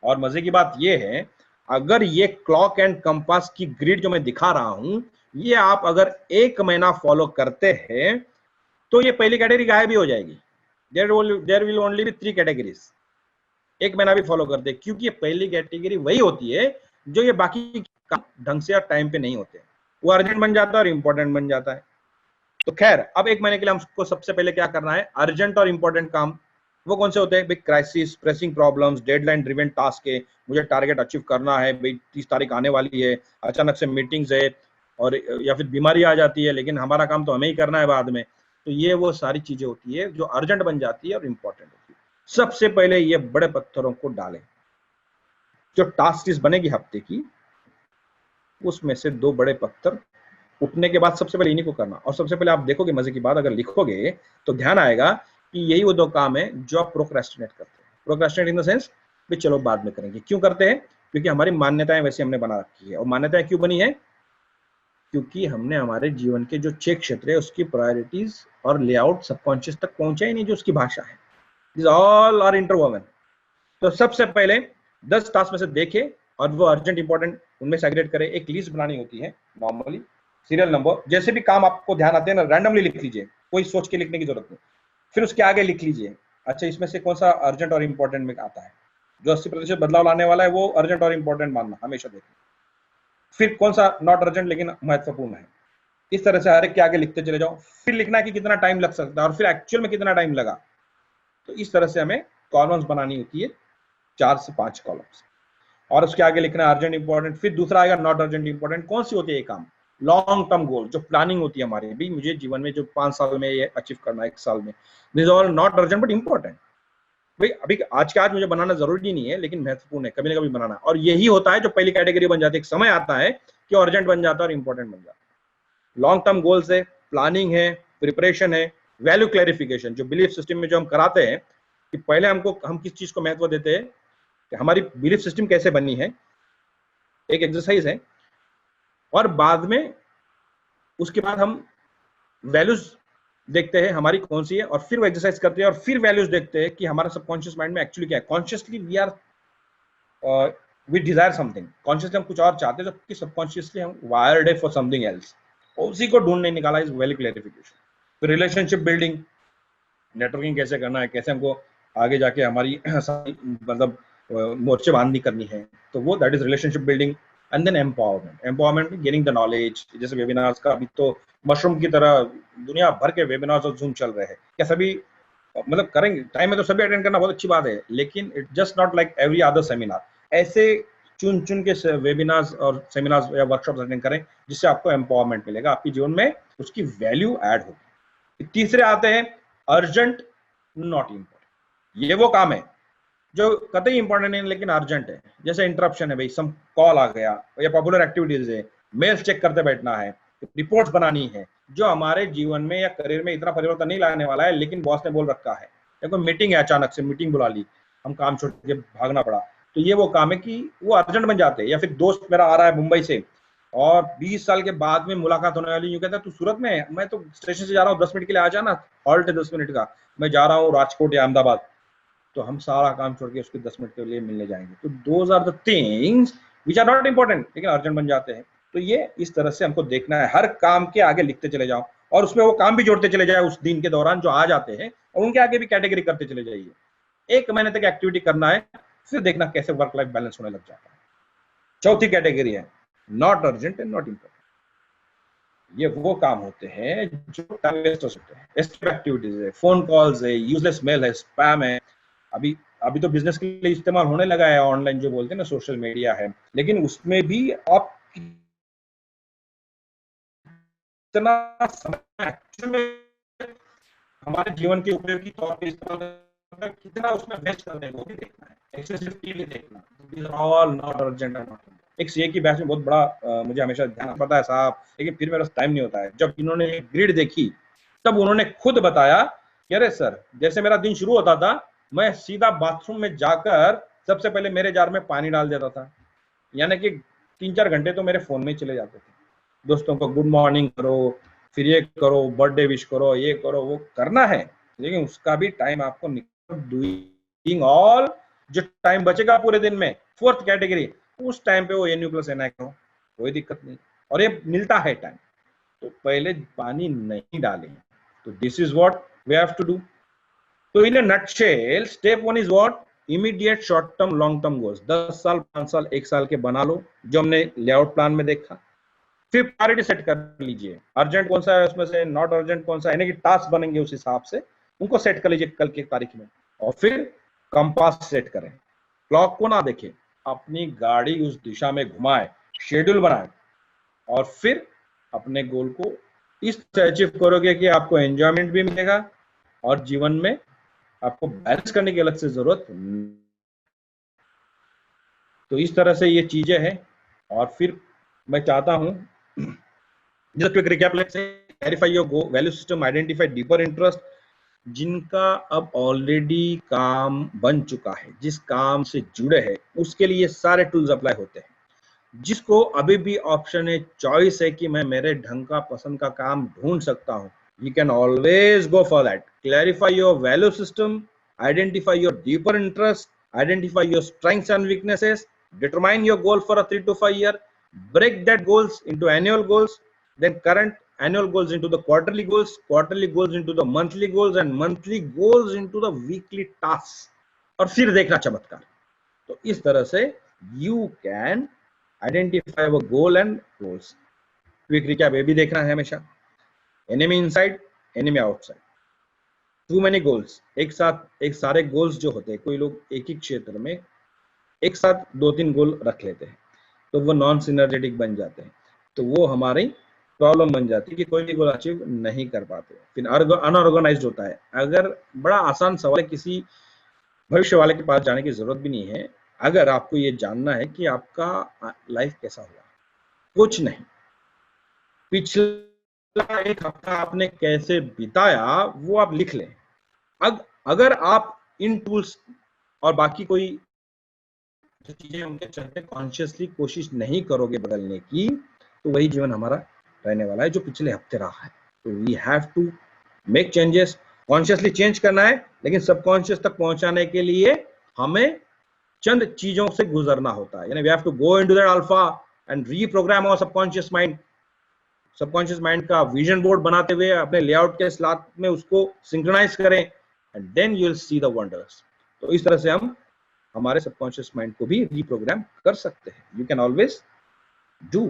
और मजे की बात ये है, अगर ये क्लॉक एंड कंपास की ग्रिड जो मैं दिखा रहा हूं, ये आप अगर 1 महीना फॉलो करते हैं, तो ये पहली कैटेगरी गायब भी हो जाएगी। There will only be 3 categories. 1 महीना भी फॉलो करते, क्योंकि ये पहली कैटेगरी वही होती है जो ये बाकी काम ढंग से और टाइम पे नहीं होते, वो अर्जेंट बन जाता है और इंपॉर्टेंट बन जाता है। तो खैर, अब 1 महीने के लिए हमको सबसे पहले क्या करना है? अर्जेंट और इंपॉर्टेंट काम वो कौन से होते हैं? Big crisis, pressing problems, deadline driven task है, मुझे टारगेट अचीव करना है, भाई 30 तारीख आने वाली है, अचानक से मीटिंग्स है, और या फिर बीमारी आ जाती है, लेकिन हमारा काम तो हमें ही करना है बाद में। तो ये वो सारी चीजें होती है जो अर्जेंट बन जाती है और इंपॉर्टेंट होती है। सबसे पहले ये बड़े पत्थरों को डालें। जो टास्क लिस्ट बनेगी हफ्ते की, उसमें से 2 बड़े पत्थर उठने के बाद सबसे पहले इन्हीं को करना। और सबसे पहले आप देखोगे, मजे की बात, अगर लिखोगे तो ध्यान आएगा कि यही वो 2 काम है जो आप प्रोक्रेस्टिनेट करते हैं। प्रोक्रेस्टिनेट इन द सेंस भी चलो बाद में करेंगे। क्यों करते हैं? क्योंकि हमारी मान्यताएं वैसे हमने बना रखी है। और मान्यताएं क्यों बनी है? क्योंकि हमने हमारे जीवन के जो 6 क्षेत्र है उसकी प्रायोरिटीज और लेआउट सबकॉन्शियस तक पहुंचा ही नहीं, जो उसकी भाषा है। This all are interwoven. तो सबसे पहले 10 टास्क में से देखे और वो अर्जेंट इंपॉर्टेंट उनमें सेग्रेगेट करे। एक लिस्ट बनानी होती है नॉर्मली, सीरियल नंबर, जैसे भी काम आपको ध्यान आते हैं ना, रैंडमली लिख लीजिए, कोई सोच के लिखने की जरूरत नहीं। फिर उसके आगे लिख लीजिए, अच्छा इसमें से कौन सा अर्जेंट और इंपॉर्टेंट में आता है, जो 80% बदलाव लाने वाला है वो अर्जेंट और इंपॉर्टेंट मानना हमेशा देखना। फिर कौन सा नॉट अर्जेंट लेकिन महत्वपूर्ण है, इस तरह से हर एक के आगे लिखते चले जाओ। फिर लिखना है कि कितना टाइम लग सकता है और फिर एक्चुअल में कितना टाइम लगा। तो इस तरह से हमें कॉलम्स बनानी होती है, 4 से 5 कॉलम्स, और उसके आगे लिखना है अर्जेंट इंपॉर्टेंट। फिर दूसरा आएगा नॉट अर्जेंट इंपॉर्टेंट। कौन सी होती है ये काम? लॉन्ग टर्म गोल, जो प्लानिंग होती है हमारी, भी मुझे जीवन में जो 5 साल में ये अचीव करना है, 1 साल में। This all not urgent but important. भाई अभी आज के आज मुझे बनाना जरूरी नहीं है, लेकिन महत्वपूर्ण है, कभी ना कभी बनाना। और यही होता है जो पहली कैटेगरी बन जाती है। एक समय आता है कि अर्जेंट बन जाता है और इंपॉर्टेंट बन जाता है। लॉन्ग टर्म गोल्स है, प्लानिंग है, प्रिपरेशन है, वैल्यू क्लैरिफिकेशन, जो बिलीफ सिस्टम में जो हम कराते हैं कि पहले हम किस चीज को महत्व देते हैं, कि हमारी बिलीफ सिस्टम कैसे बननी है, एक एक्सरसाइज है। और बाद में उसके बाद हम वैल्यूज देखते हैं हमारी कौन सी है, और फिर वो एक्सरसाइज करते हैं, और फिर वैल्यूज देखते हैं कि हमारा सबकॉन्शियस माइंड में एक्चुअली क्या है। Consciously we desire something, consciously हम कुछ और चाहते हैं, जबकि सबकॉन्शियसली हम वायर्ड है फॉर समथिंग एल्स। उसी को ढूंढने निकाला इस वैल्यू क्लैरिफिकेशन। फिर रिलेशनशिप बिल्डिंग, नेटवर्किंग कैसे करना है, कैसे हमको आगे जाके हमारी मतलब मोर्चेबांदी करनी है, तो वो that is relationship building. And then empowerment gaining the knowledge, जैसे वेबिनार्स का अभी तो मशरूम की तरह दुनिया भर के वेबिनार्स और जूम चल रहे हैं, क्या सभी मतलब करेंगे टाइम में तो सभी अटेंड करना बहुत अच्छी बात है, लेकिन it just not like every other seminar. ऐसे चुन चुन के वेबिनार्स और सेमिनार्स या वर्कशॉप अटेंड करें जिससे आपको एम्पावरमेंट मिलेगा, आपके जीवन में उसकी वैल्यू ऐड होगी। तीसरे आते हैं अर्जेंट नॉट इम्पोर्टेंट। ये वो काम है जो कतई इंपॉर्टेंट नहीं लेकिन अर्जेंट है, जैसे इंटरप्शन है भाई, सम कॉल आ गया या पॉपुलर एक्टिविटीज है, मेल्स चेक करते बैठना है, रिपोर्ट्स बनानी है, जो हमारे जीवन में या करियर में इतना परिवर्तन नहीं लाने वाला है, लेकिन बॉस ने बोल रखा है, या कोई मीटिंग है, अचानक से मीटिंग बुला ली, हम काम छोड़ के भागना पड़ा, तो ये वो काम है कि वो अर्जेंट बन जाते हैं। या फिर दोस्त मेरा आ रहा है मुंबई से और 20 साल के बाद में मुलाकात होने वाली, यूं कहता है तू सूरत में है, मैं तो स्टेशन से जा रहा हूँ, 10 मिनट के लिए आ जाना, हॉल्ट है 10 मिनट का, मैं जा रहा हूँ राजकोट या अहमदाबाद, तो हम सारा काम छोड़ के उसके 10 मिनट के लिए मिलने जाएंगे। तो those are the things which are not important लेकिन अर्जेंट बन जाते हैं। तो ये इस तरह से हमको देखना है, हर काम के आगे लिखते चले जाओ और उसमें वो काम भी जोड़ते चले जाए उस दिन के दौरान जो आ जाते हैं, और उनके आगे भी कैटेगरी करते चले जाइए। 1 महीने तक एक्टिविटी करना है, फिर देखना कैसे वर्क लाइफ बैलेंस होने लग जाता है। चौथी कैटेगरी है not urgent and not important. ये वो काम होते हैं जो टाइम वेस्टर्स होते हैं, एस्केप एक्टिविटीज है, फोन कॉल्स है, यूजलेस मेल है, स्पैम है। अभी अभी तो बिजनेस के लिए इस्तेमाल होने लगा है ऑनलाइन, जो बोलते हैं ना सोशल मीडिया है, लेकिन उसमें भी आप कितना समय एक्चुअल में हमारे जीवन के उपयोगी तौर पे इस्तेमाल करना, कितना उसमें वेस्ट करने को भी देखना है, एक्सेसिव के लिए देखना। These are all not urgent and not. एक सीए की बैच में बहुत बड़ा मुझे हमेशा ध्यान पता है साहब, लेकिन फिर मेरा टाइम नहीं होता है। जब इन्होंने ग्रिड देखी तब उन्होंने खुद बताया कि अरे सर, जैसे मेरा दिन शुरू होता था, मैं सीधा बाथरूम में जाकर सबसे पहले मेरे जार में पानी डाल देता था, यानी कि 3-4 घंटे तो मेरे फोन में चले जाते थे। दोस्तों को गुड मॉर्निंग करो, फिर ये करो, बर्थडे विश करो, ये करो, वो करना है, लेकिन उसका भी टाइम आपको डूइंग ऑल जो टाइम बचेगा पूरे दिन में, फोर्थ कैटेगरी, उस टाइम पे वो एनयू प्लस एनआई करो, कोई दिक्कत नहीं, और ये मिलता है टाइम। तो पहले पानी नहीं डालें। तो this is what we have to do. तो in a nutshell step 1 is what, immediate short term long term goals, 10 साल 5 साल 1 साल के बना लो, जो हमने लेआउट प्लान में देखा। फिर प्रायोरिटी सेट कर लीजिए, अर्जेंट कौन सा है उसमें से, नॉट अर्जेंट कौन सा है, यानी कि टास्क बनेंगे उस हिसाब से, उनको सेट कर लीजिए कल की तारीख में। और फिर कंपास सेट करें, क्लॉक को ना देखें, अपनी गाड़ी उस दिशा में घुमाए, शेड्यूल बनाए, और फिर अपने गोल को इस तरह अचीव करोगे कि आपको एंजॉयमेंट भी मिलेगा और जीवन में आपको बैलेंस करने की अलग से जरूरत नहीं। तो इस तरह से ये चीजें हैं। और फिर मैं चाहता हूं just quick recap, let's clarify your value system, identify deeper interest, जिनका अब ऑलरेडी काम बन चुका है, जिस काम से जुड़े हैं उसके लिए सारे टूल्स अप्लाई होते हैं। जिसको अभी भी ऑप्शन है, चॉइस है कि मैं मेरे ढंग का पसंद का काम ढूंढ सकता हूं, you can always go for that. Clarify your value system, identify your deeper interest, identify your strengths and weaknesses, determine your goal for a 3 to 5 year, break that goals into annual goals, then current annual goals into the quarterly goals into the monthly goals, and monthly goals into the weekly tasks, और फिर देखना चमत्कार। तो इस तरह से you can identify your goal and goals। Quick recap ये भी देखना है हमेशा, enemy inside, enemy outside, too many goals, एक साथ एक सारे गोल्स जो होते हैं, कोई लोग एक ही क्षेत्र में एक साथ 2-3 गोल रख लेते हैं, तो वो नॉन सिनर्जेटिक बन जाते हैं, तो वो हमारी प्रॉब्लम बन जाती है कि कोई भी गोल अचीव नहीं कर पाते। फिर अनऑर्गेनाइज्ड होता है। अगर बड़ा आसान सवाल है, किसी भविष्य वाले के पास जाने की जरूरत भी नहीं है, अगर आपको ये जानना है कि आपका लाइफ कैसा हुआ, कुछ नहीं, पिछला 1 हफ्ता आपने कैसे बिताया वो आप लिख लें। अगर आप इन टूल्स और बाकी कोई जो चीजें उनके चलते कॉन्शियसली कोशिश नहीं करोगे बदलने की, तो वही जीवन हमारा रहने वाला है जो पिछले हफ्ते रहा है। तो we have to make changes, consciously change करना है, लेकिन सबकॉन्शियस तक पहुंचाने के लिए हमें चंद चीजों से गुजरना होता है, यानी we have to go into that alpha and reprogram our subconscious mind. Subconscious mind का विजन बोर्ड बनाते हुए अपने लेआउट के स्लॉट में उसको सिंक्रोनाइज करें, and then you will see the wonders. तो इस तरह से हम हमारे सबकॉन्शियस माइंड को भी रीप्रोग्राम कर सकते हैं. You can always do.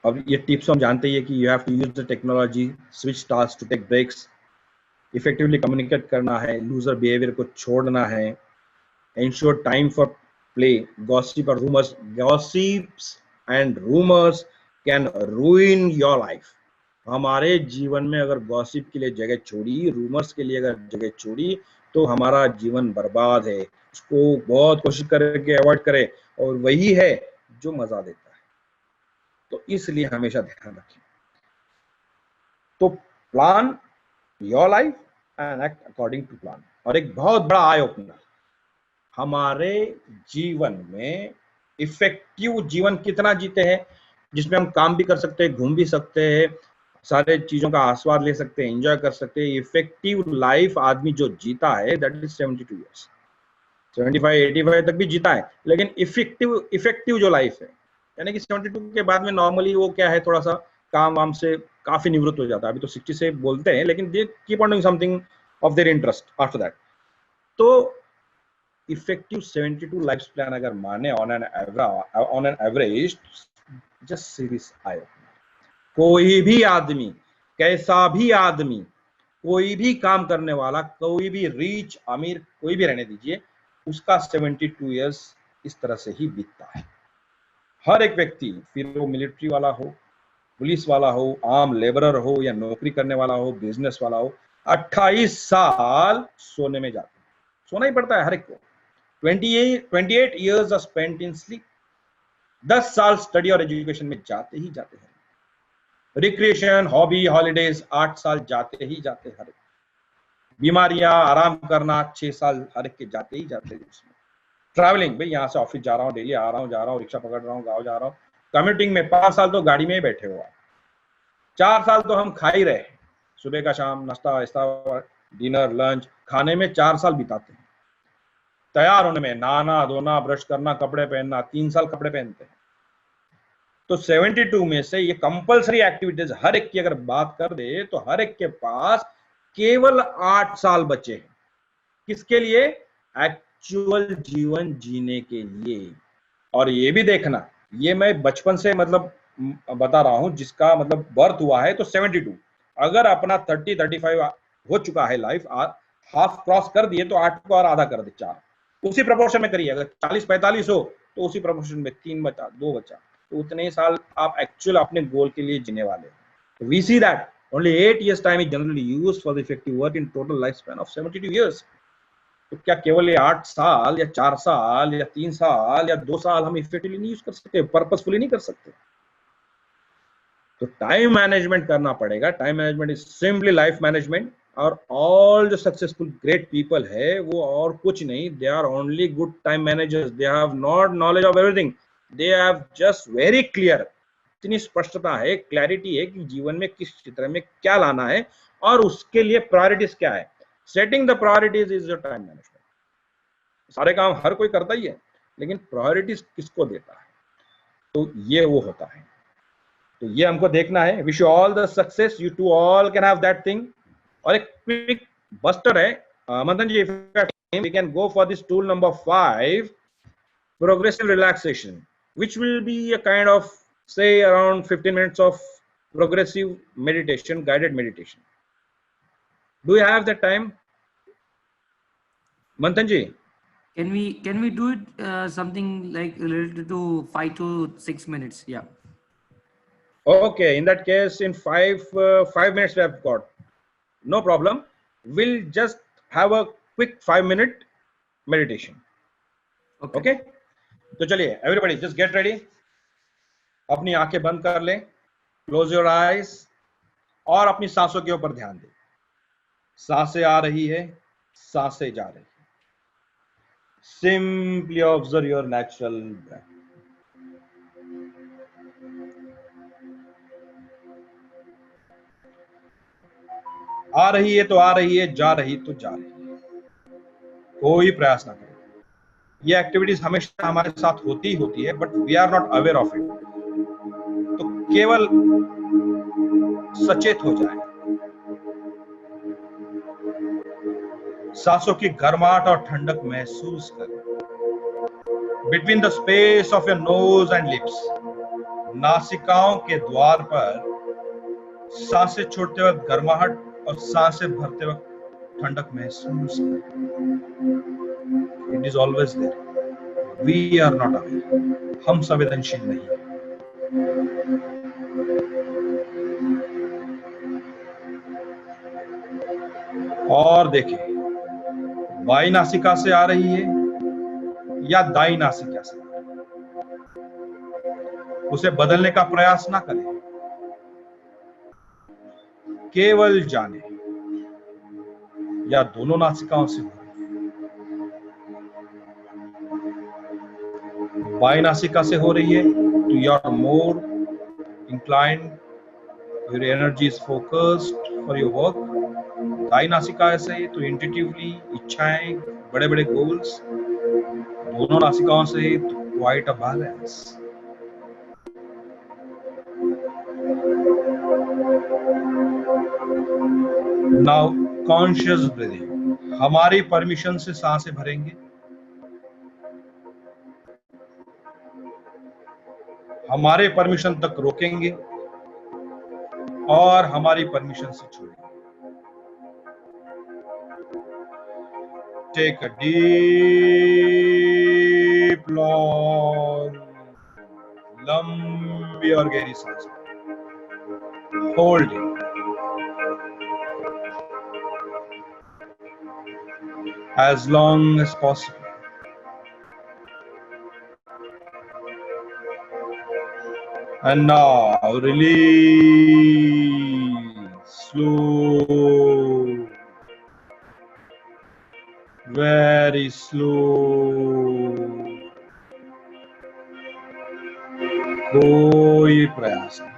अब ये टिप्स हम जानते ही है कि you have to use the technology, switch task to take breaks, effectively communicate करना है, लूजर बिहेवियर को छोड़ना है, ensure time for play. Gossip or rumors, gossips and rumors can ruin your life. हमारे जीवन में अगर गॉसिप के लिए जगह छोड़ी, रूमर्स के लिए अगर जगह छोड़ी, तो हमारा जीवन बर्बाद है. उसको बहुत कोशिश करके अवॉइड करें, और वही है जो मजा देता है. तो इसलिए हमेशा ध्यान रखें. तो plan your life and act according to plan. और एक बहुत बड़ा आई ओपनर, हमारे जीवन में इफेक्टिव जीवन कितना जीते हैं, जिसमें हम काम भी कर सकते हैं, घूम भी सकते हैं, सारे चीजों का आस्वाद ले सकते हैं, एंजॉय कर सकते हैं. इफेक्टिव लाइफ आदमी जो जीता है दैट इज 72 ईयर्स. 75 85 तक भी जीता है, लेकिन इफेक्टिव जो लाइफ है, यानी कि 72 के बाद में नॉर्मली वो क्या है, थोड़ा सा काम वाम से काफी निवृत्त हो जाता है. अभी तो 60 से बोलते हैं, लेकिन they keep on doing something of their interest after that. तो इफेक्टिव 72 लाइफ प्लान अगर माने on an average, just series आए. कोई भी आदमी, कैसा भी आदमी, कोई भी काम करने वाला, कोई भी रिच अमीर, कोई भी रहने दीजिए, उसका 72 ईयर्स इस तरह से ही बीतता है. हर एक व्यक्ति, फिर वो मिलिट्री वाला हो, पुलिस वाला हो, आम लेबरर हो, या नौकरी करने वाला हो, बिजनेस वाला हो, 28 साल सोने में जाते हैं. सोना ही पड़ता है हर एक को. 28 years are spent in sleep. 10 साल स्टडी और एजुकेशन में जाते ही जाते हैं. रिक्रिएशन, हॉबी, हॉलीडेज 8 साल जाते ही जाते हैं हर एक. बीमारियां, आराम करना 6 साल हर एक के जाते ही जाते हैं. उसमें ट्रैवलिंग, भाई यहाँ से ऑफिस जा रहा हूँ, डेली आ रहा हूँ, जा रहा हूँ, रिक्शा पकड़ रहा हूँ, गाँव जा रहा हूँ. कम्यूटिंग में 5 साल तो गाड़ी में ही बैठे हुआ. 4 साल तो हम खा ही रहे, सुबह का शाम नाश्ता, डिनर, लंच, खाने में 4 साल बिताते हैं. तैयार होने में, नहाना धोना, ब्रश करना, कपड़े पहनना, 3 साल कपड़े पहनते हैं. तो 72 में से ये कंपल्सरी एक्टिविटीज हर एक की अगर बात कर दे, तो हर एक के पास केवल 8 साल बचे हैं. किसके लिए? एक्चुअल जीवन जीने के लिए. और ये भी देखना, ये मैं बचपन से मतलब बता रहा हूं, जिसका मतलब बर्थ हुआ है तो 72, अगर अपना 30-35 हो चुका है लाइफ, हाफ क्रॉस कर दिए, तो 8 को और आधा कर दे, 4, उसी प्रोपोर्शन में करिए. अगर 40-45 हो तो उसी प्रोपोर्शन में 3 बचा, 2 बचा, तो उतने ही साल आप एक्चुअल अपने गोल के लिए जीने वाले. तो we see that only 8 years time is generally used for the effective work in total lifespan of 72 years. तो क्या केवल ये 8 साल या 4 साल या 3 साल या 2 साल हम इफेक्टिवली नहीं यूज कर सकते, पर्पसफुली नहीं कर सकते? तो टाइम मैनेजमेंट करना पड़ेगा. Time management is simply life management. और ऑल जो सक्सेसफुल ग्रेट पीपल है, वो और कुछ नहीं, they are only good time managers. They have not knowledge of everything, they have just very clear. इतनी स्पष्टता है, क्लैरिटी है कि जीवन में किस क्षेत्र में क्या लाना है और उसके लिए प्रायोरिटीज क्या है. Setting the priorities is your time management. सारे काम हर कोई करता ही है, लेकिन प्रायोरिटीज किसको देता है, तो ये वो होता है. तो ये हमको देखना है. Wish you all the success. You too all can have that thing. और एक क्विक बस्टर है, मंथन जी, we can go for this tool number 5, progressive relaxation, which will be a kind of, say, around 15 minutes of progressive meditation, guided meditation. Do you have that time, Manthan ji? Can we do it something like related to 5 to 6 minutes? Yeah. Okay, in that case, in 5 minutes we have got. No problem. We'll just have a quick 5-minute meditation. Okay? तो चलिए, everybody just get ready. अपनी आंखें बंद कर लें, close your eyes, और अपनी सांसों के ऊपर ध्यान दें. सांसें आ रही है, सांसें जा रही है. Simply observe your natural breath. आ रही है तो आ रही है, जा रही तो जा रही है. कोई प्रयास ना करें. ये एक्टिविटीज हमेशा हमारे साथ होती ही होती है, but we are not aware of it. तो केवल सचेत हो जाए. सांसों की गर्माहट और ठंडक महसूस करें। Between the space of your nose and lips, नासिकाओं के द्वार पर सांसें छोड़ते वक्त गर्माहट और सांसें भरते वक्त ठंडक महसूस करें। It is always there, we are not aware, हम संवेदनशील नहीं हैं। और देखिए, बाई नासिका से आ रही है या दाई नासिका से, उसे बदलने का प्रयास ना करें, केवल जाने या दोनों नासिकाओं से हो रही है। बाई नासिका से हो रही है तो you are more inclined, your energy is focused for your work. दाई नासिका से तो इंट्यूटिवली इच्छाएं, बड़े बड़े गोल्स। दोनों नासिकाओं से तो quite a balance. Now conscious breathing, हमारी परमिशन से सांसें भरेंगे, हमारे परमिशन तक रोकेंगे और हमारी परमिशन से छोड़ेंगे। टेक अ डीप लॉन्ग, लंबी और गहरी सांस, hold it as long as possible. And now release, slow, very slow. कोई प्रयास नहीं।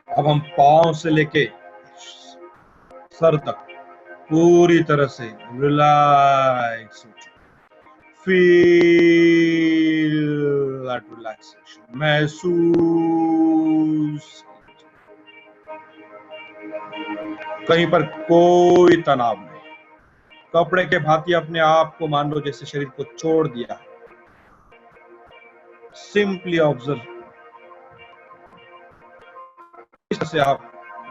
अब हम पांव से लेके सर तक पूरी तरह से रिलैक्स हो चुके। फील दैट रिलैक्सेशन, महसूस, कहीं पर कोई तनाव नहीं। कपड़े के भांति अपने आप को मान लो जैसे शरीर को छोड़ दिया। सिंपली ऑब्जर्व, इस तरह से आप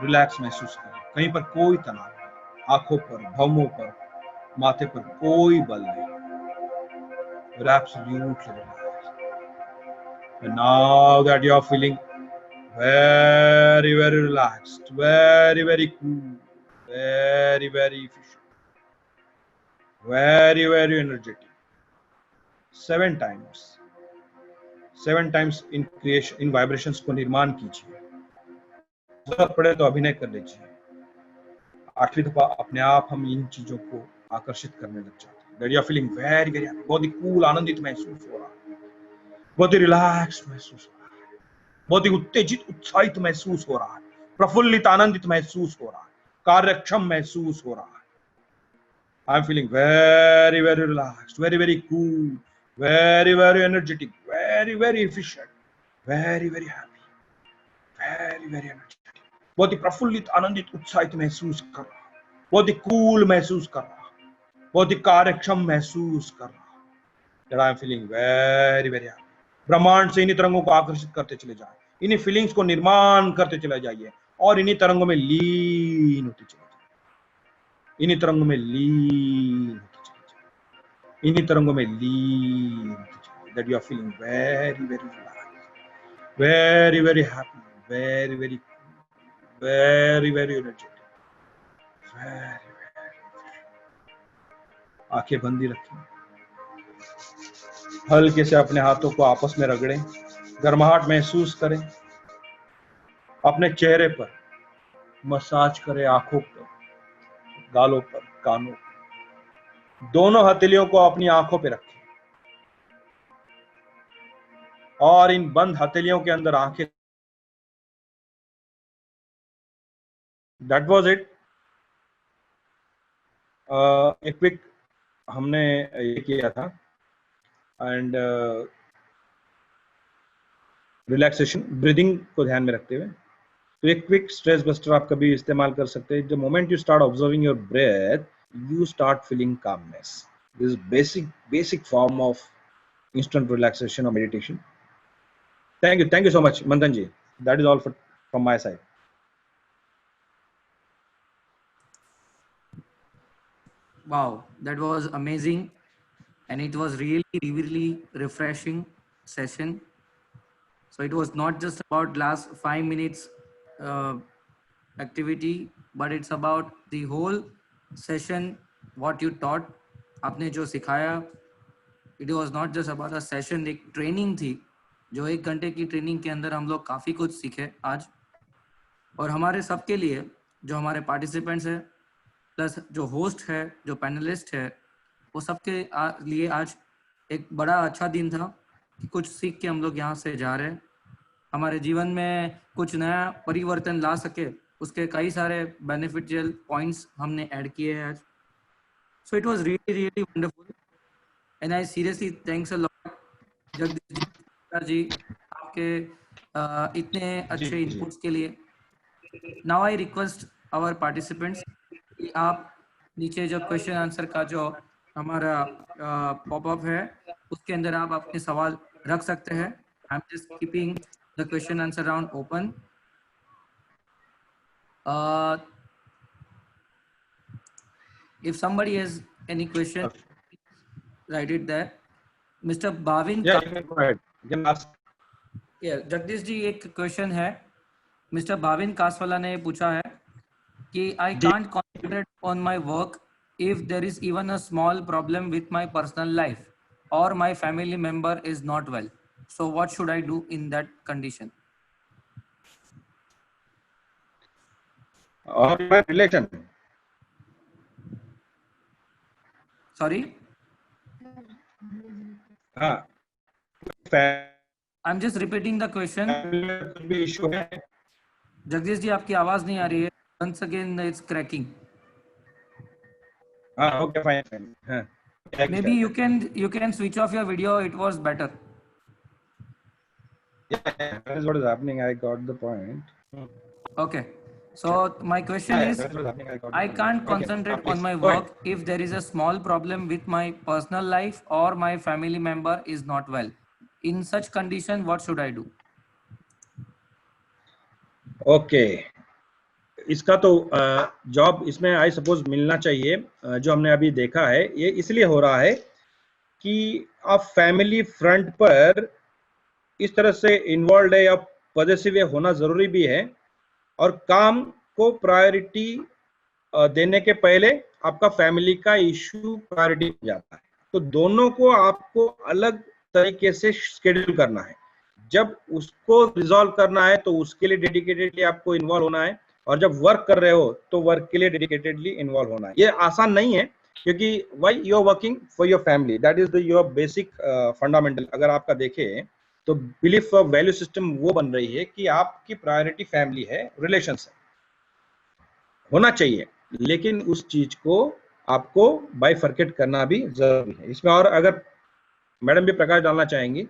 रिलैक्स महसूस करें। कहीं पर कोई तनाव नहीं, आंखों पर, भौहों पर, माथे पर कोई बल नहीं। You're absolutely relaxed. And now that you are feeling very, very relaxed, very, very cool, very, very efficient, very, very energetic, 7 times in creation, in vibrations को निर्माण कीजिए। जरूरत पड़े तो अभिनय कर लीजिए। 8वीं दफा अपने आप हम इन चीजों को आकर्षित करने लग जाते हैं। That you are feeling very, very happy, बहुत ही कूल, आनंदित महसूस हो रहा है, बहुत ही रिलैक्स्ड महसूस हो रहा है, बहुत ही उत्तेजित, उत्साहित महसूस हो रहा है, प्रफुल्लित, आनंदित महसूस हो रहा है, कार्यक्षम महसूस हो रहा है। I am feeling very, very relaxed, very, very cool, very, very energetic, very, very efficient, very, very happy, very, very energetic. बहुत ही प्रफुल्लित, आनंदित, उत्साहित महसूस कर रहा, बहुत ही कूल महसूस कर रहा, बहुत ही कार्यक्षम महसूस कर रहा। That I am feeling very, very happy. ब्रह्मांड से इन्हीं तरंगों को आकर्षित करते चले जाएं, इन्हीं फीलिंग्स को निर्माण करते चले जाइए और इन्हीं तरंगों में लीन होते चले जाइए, इन्हीं तरंगों में लीन होते चले जाइए, इन्हीं तरंगों में लीन होते चले। That you are feeling very, very relaxed, very, very happy, very, very cool, very, very energetic, very, very. आंखें बंदी रखें, हल्के से अपने हाथों को आपस में रगड़ें, गर्माहट महसूस करें, अपने चेहरे पर मसाज करें, आंखों पर, गालों पर, कानों पर। दोनों हथेलियों को अपनी आंखों पे रखें और इन बंद हथेलियों के अंदर आंखें। That was it. एक क्विक हमने ये किया था एंड रिलैक्सेशन, ब्रीदिंग को ध्यान में रखते हुए। तो एक क्विक स्ट्रेस बस्टर आप कभी इस्तेमाल कर सकते हैं। The moment you start observing your breath, you start feeling calmness. This basic form of instant relaxation or meditation. Thank you so much, Manthan ji. That is all from my side. Wow, that was amazing, and it was really refreshing session. So it was not just about last 5 minutes activity, but it's about the whole session. What you taught, आपने जो सिखाया, it was not just about a session, एक training थी जो 1 घंटे की training के अंदर हम लोग काफ़ी कुछ सीखे आज। और हमारे सबके लिए, जो हमारे पार्टिसिपेंट्स हैं प्लस जो होस्ट है, जो पैनलिस्ट है, वो सबके लिए आज एक बड़ा अच्छा दिन था कि कुछ सीख के हम लोग यहाँ से जा रहे हैं, हमारे जीवन में कुछ नया परिवर्तन ला सके, उसके कई सारे बेनिफिशियल पॉइंट्स हमने ऐड किए हैं आज। So it was really wonderful and I seriously thanks a lot Jagdish ji आपके इतने अच्छे इनपुट्स के लिए। Now I request our participants कि आप नीचे जो क्वेश्चन आंसर का जो हमारा पॉपअप है उसके अंदर आप अपने सवाल रख सकते हैं। I am just keeping the question answer round open. If somebody has any question, write it there. Mr. Bhavin, Yeah, you can go ahead. You can ask. Yeah, Jagdish ji एक क्वेश्चन है। मिस्टर भाविन कासवाला ने पूछा है कि I can't concentrate on my work if there is even a small problem with my personal life or my family member is not well. So what should I do in that condition? Or my relation. Sorry? I'm just repeating the question. कुछ भी issue है? जगदीश जी आपकी आवाज नहीं आ रही है। Once again it's cracking. Okay, fine. Maybe you can switch off your video. It was better. Yeah, that is what is happening. I got the point. Okay. So my question is, I can't concentrate on my work if there is a small problem with my personal life or my family member is not well. In such condition, what should I do? Okay. इसका तो job इसमें I suppose मिलना चाहिए। जो हमने अभी देखा है ये इसलिए हो रहा है कि आप फैमिली फ्रंट पर इस तरह से इन्वॉल्व है या पॉजिटिव होना जरूरी भी है, और काम को प्रायोरिटी देने के पहले आपका फैमिली का इश्यू प्रायोरिटी हो जाता है। तो दोनों को आपको अलग तरीके से शेड्यूल करना है। जब उसको रिजॉल्व करना है तो उसके लिए डेडिकेटेडली आपको इन्वॉल्व होना है, और जब वर्क कर रहे हो तो वर्क के लिए डेडिकेटेडली इन्वॉल्व होना है। ये आसान नहीं है, क्योंकि why you are working for your family, that is the your basic fundamental. अगर आपका देखें तो बिलीफ वैल्यू सिस्टम वो बन रही है कि आपकी प्रायोरिटी फैमिली है, रिलेशंस है, होना चाहिए, लेकिन उस चीज को आपको बाइफरकेट करना भी जरूरी है इसमें। और अगर मैडम भी प्रकाश डालना चाहेंगी।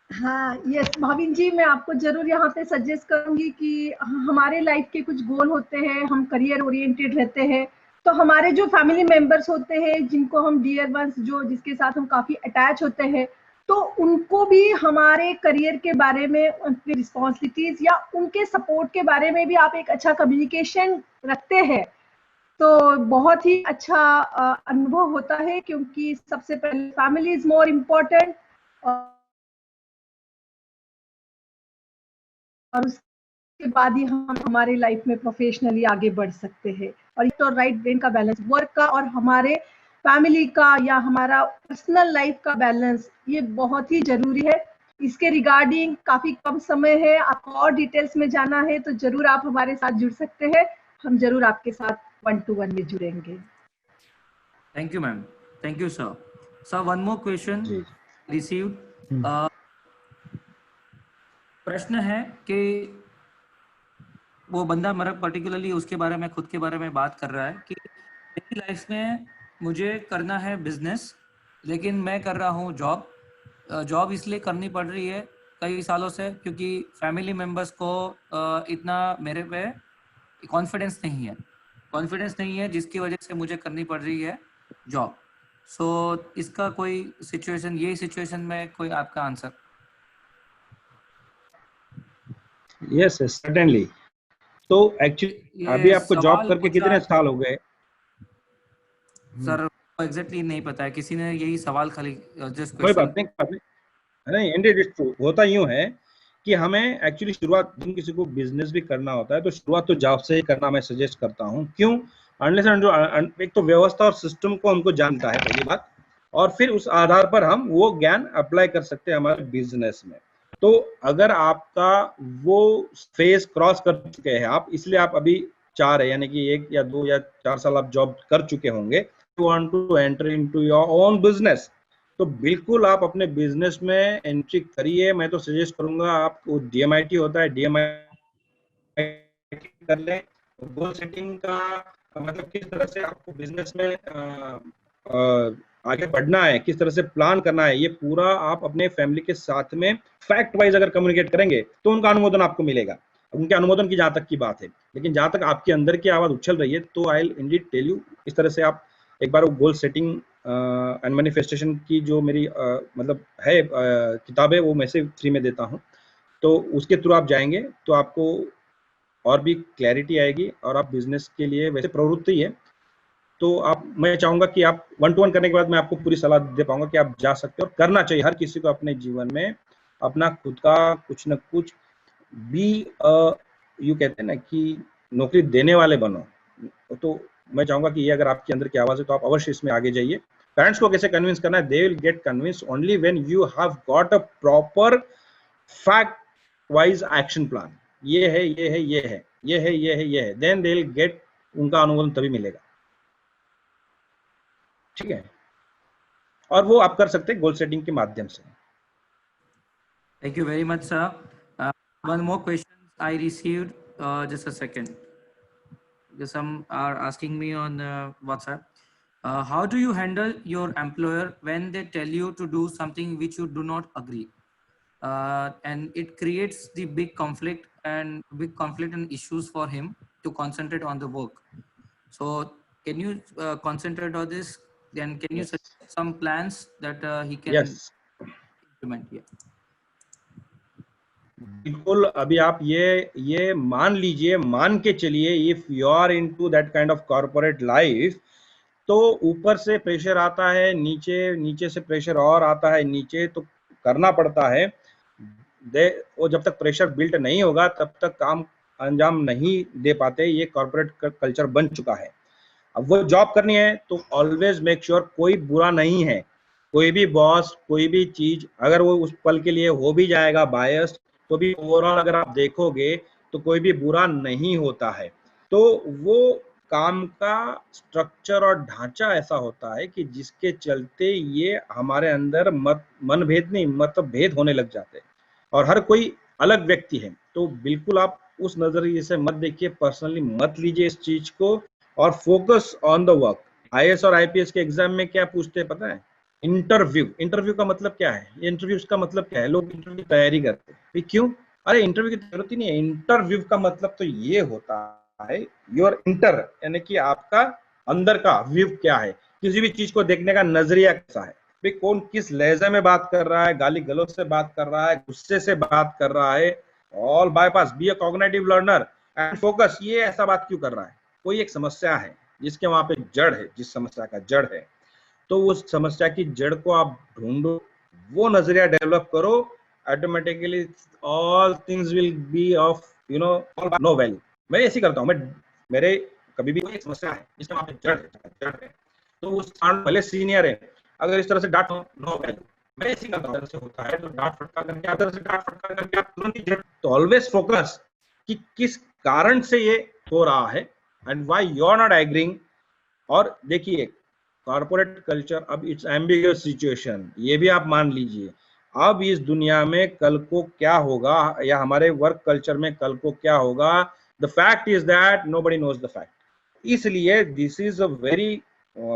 हाँ, यस भाविन जी, मैं आपको जरूर यहाँ पे सजेस्ट करूंगी कि हमारे लाइफ के कुछ गोल होते हैं, हम करियर ओरिएंटेड रहते हैं, तो हमारे जो फैमिली मेंबर्स होते हैं, जिनको हम डियर वंस, जो जिसके साथ हम काफी अटैच होते हैं, तो उनको भी हमारे करियर के बारे में, उनकी रिस्पॉन्सिबिलिटीज या उनके सपोर्ट के बारे में भी आप एक अच्छा कम्युनिकेशन रखते हैं तो बहुत ही अच्छा अनुभव होता है, क्योंकि सबसे पहले फैमिली इज मोर इम्पोर्टेंट और उसके बाद ही हम हमारे लाइफ में प्रोफेशनली आगे बढ़ सकते हैं। और तो राइट ब्रेन का बैलेंस, वर्क का और हमारे फैमिली का या हमारा पर्सनल लाइफ का बैलेंस, ये बहुत ही जरूरी है। इसके रिगार्डिंग काफी कम समय है, आपको और डिटेल्स में जाना है तो जरूर आप हमारे साथ जुड़ सकते हैं, हम जरूर आपके साथ 1-to-1 में जुड़ेंगे। Thank you ma'am, thank you sir. Sir one more question received. प्रश्न है कि वो बंदा मेरा पर्टिकुलरली उसके बारे में, खुद के बारे में बात कर रहा है कि मेरी लाइफ में मुझे करना है बिजनेस, लेकिन मैं कर रहा हूँ जॉब। जॉब इसलिए करनी पड़ रही है कई सालों से, क्योंकि फैमिली मेंबर्स को इतना मेरे पे कॉन्फिडेंस नहीं है जिसकी वजह से मुझे करनी पड़ रही है जॉब। सो इसका कोई सिचुएशन, यही सिचुएशन में कोई आपका आंसर? Yes certainly. तो एक्चुअली अभी आपको जॉब करके कितने साल हो गए? सर एग्जैक्टली नहीं पता है, किसी ने यही सवाल खाली जस्ट कोई क्वेश्चन। बात नहीं, इंडेड इट्स ट्रू। होता यूं है कि हमें एक्चुअली शुरुआत, जिन किसी को बिजनेस भी करना होता है तो शुरुआत तो जॉब से ही करना मैं सजेस्ट करता हूं। क्यों? अनलेस एक तो व्यवस्था और सिस्टम को हमको जानता है पहली बात, और फिर उस आधार पर हम वो ज्ञान अप्लाई कर सकते हैं हमारे बिजनेस में। तो अगर आपका वो फेज क्रॉस कर चुके हैं आप, इसलिए आप अभी चाह रहे, यानी कि 1 या 2 या 4 साल आप जॉब कर चुके होंगे, you want to enter into your own business, तो बिल्कुल आप अपने बिजनेस में एंट्री करिए। मैं तो सजेस्ट करूंगा आपको, DMIT होता है, DMIT कर लें। गोल सेटिंग का मतलब किस तरह से आपको बिजनेस में आगे बढ़ना है, किस तरह से प्लान करना है, ये पूरा आप अपने फैमिली के साथ में फैक्ट वाइज अगर कम्युनिकेट करेंगे तो उनका अनुमोदन आपको मिलेगा। उनके अनुमोदन की जहां तक की बात है, लेकिन जहां तक आपके अंदर की आवाज उछल रही है, तो I will indeed tell you, इस तरह से आप एक बार वो गोल सेटिंग एंड मैनिफेस्टेशन की जो मेरी मतलब है किताब है, वो मैं से फ्री में देता हूँ। तो उसके थ्रू आप जाएंगे तो आपको और भी क्लैरिटी आएगी, और आप बिजनेस के लिए वैसे प्रवृत्ति है तो आप, मैं चाहूंगा कि आप 1-to-1 करने के बाद मैं आपको पूरी सलाह दे पाऊंगा कि आप जा सकते हो, और करना चाहिए हर किसी को अपने जीवन में अपना खुद का कुछ न कुछ बी यू कहते हैं ना कि नौकरी देने वाले बनो। तो मैं चाहूंगा कि ये अगर आपके अंदर की आवाज है तो आप अवश्य इसमें आगे जाइए। पेरेंट्स को कैसे कन्विंस करना है? They will get convince only when you have got a proper fact wise action plan. ये है, ये है, ये है, ये है, ये है, ये है, देन दे विल गेट, उनका अनुमोदन तभी मिलेगा। ठीक है, और वो आप कर सकते हैं गोल सेटिंग के माध्यम से। Thank you very much, sir. One more question I received. Just a second. Some are asking me on WhatsApp. How do you handle your employer when they tell you to do something which you do not agree, and it creates the big conflict and issues for him to concentrate on the work? So, can you concentrate on this? Then, can you suggest some plans that he can implement? Yeah. बिल्कुल। अभी आप ये मान लीजिए, मान के चलिए, if you are into that kind of corporate life, तो ऊपर से प्रेशर आता है, नीचे से प्रेशर और आता है नीचे, तो करना पड़ता है। वो जब तक प्रेशर बिल्ट नहीं होगा तब तक काम अंजाम नहीं दे पाते। ये कॉर्पोरेट कल्चर बन चुका है। अब वो जॉब करनी है तो ऑलवेज मेक श्योर कोई बुरा नहीं है, कोई भी बॉस, कोई भी चीज, अगर वो उस पल के लिए हो भी जाएगा बायस्ड, तो भी ओवरऑल अगर आप देखोगे तो कोई भी बुरा नहीं होता है। तो वो काम का स्ट्रक्चर और ढांचा ऐसा होता है कि जिसके चलते ये हमारे अंदर मनभेद नहीं, मतभेद होने लग जाते हैं, और हर कोई अलग व्यक्ति है। तो बिल्कुल आप उस नजरिए से मत देखिए, पर्सनली मत लीजिए इस चीज को, और focus on the work. IAS और IPS के एग्जाम में क्या पूछते हैं पता है? इंटरव्यू का मतलब क्या है? इंटरव्यूज का मतलब क्या है? लोग इंटरव्यू की तैयारी करते हैं, क्यों? अरे इंटरव्यू की जरूरत ही नहीं है। इंटरव्यू का मतलब तो ये होता है योर इंटर, यानी कि आपका अंदर का व्यू क्या है, किसी भी चीज को देखने का नजरिया कैसा है, भाई कौन किस लहजे में बात कर रहा है, गाली गलौज से बात कर रहा है, गुस्से से बात कर रहा है, all bypass, be a cognitive learner and focus. ये ऐसा बात क्यों कर रहा है? कोई एक समस्या है जिसके वहां पे जड़ है, जिस समस्या का जड़ है, तो उस समस्या की जड़ को आप ढूंढो, वो नजरिया डेवलप करो, automatically all things will be of no value. मैं ऐसे करता हूँ, मैं मेरे कभी भी कोई एक समस्या है जिसके वहां पे जड़ है, तो उस भले सीनियर है, अगर इस तरह से डांट नो वैल्यू, मैं ऐसे करता हूँ, से होता है तो डांट फटका करके आप तुरंत ही जड़। तो ऑलवेज फोकस कि किस कारण से ये हो रहा है and why you are not agreeing. और देखिए कॉर्पोरेट कल्चर, अब इट्स एम्बिगुअस सिचुएशन, ये भी आप मान लीजिए। अब इस दुनिया में कल को क्या होगा, या हमारे वर्क कल्चर में कल को क्या होगा, the fact is that nobody knows the fact. इसलिए this is a very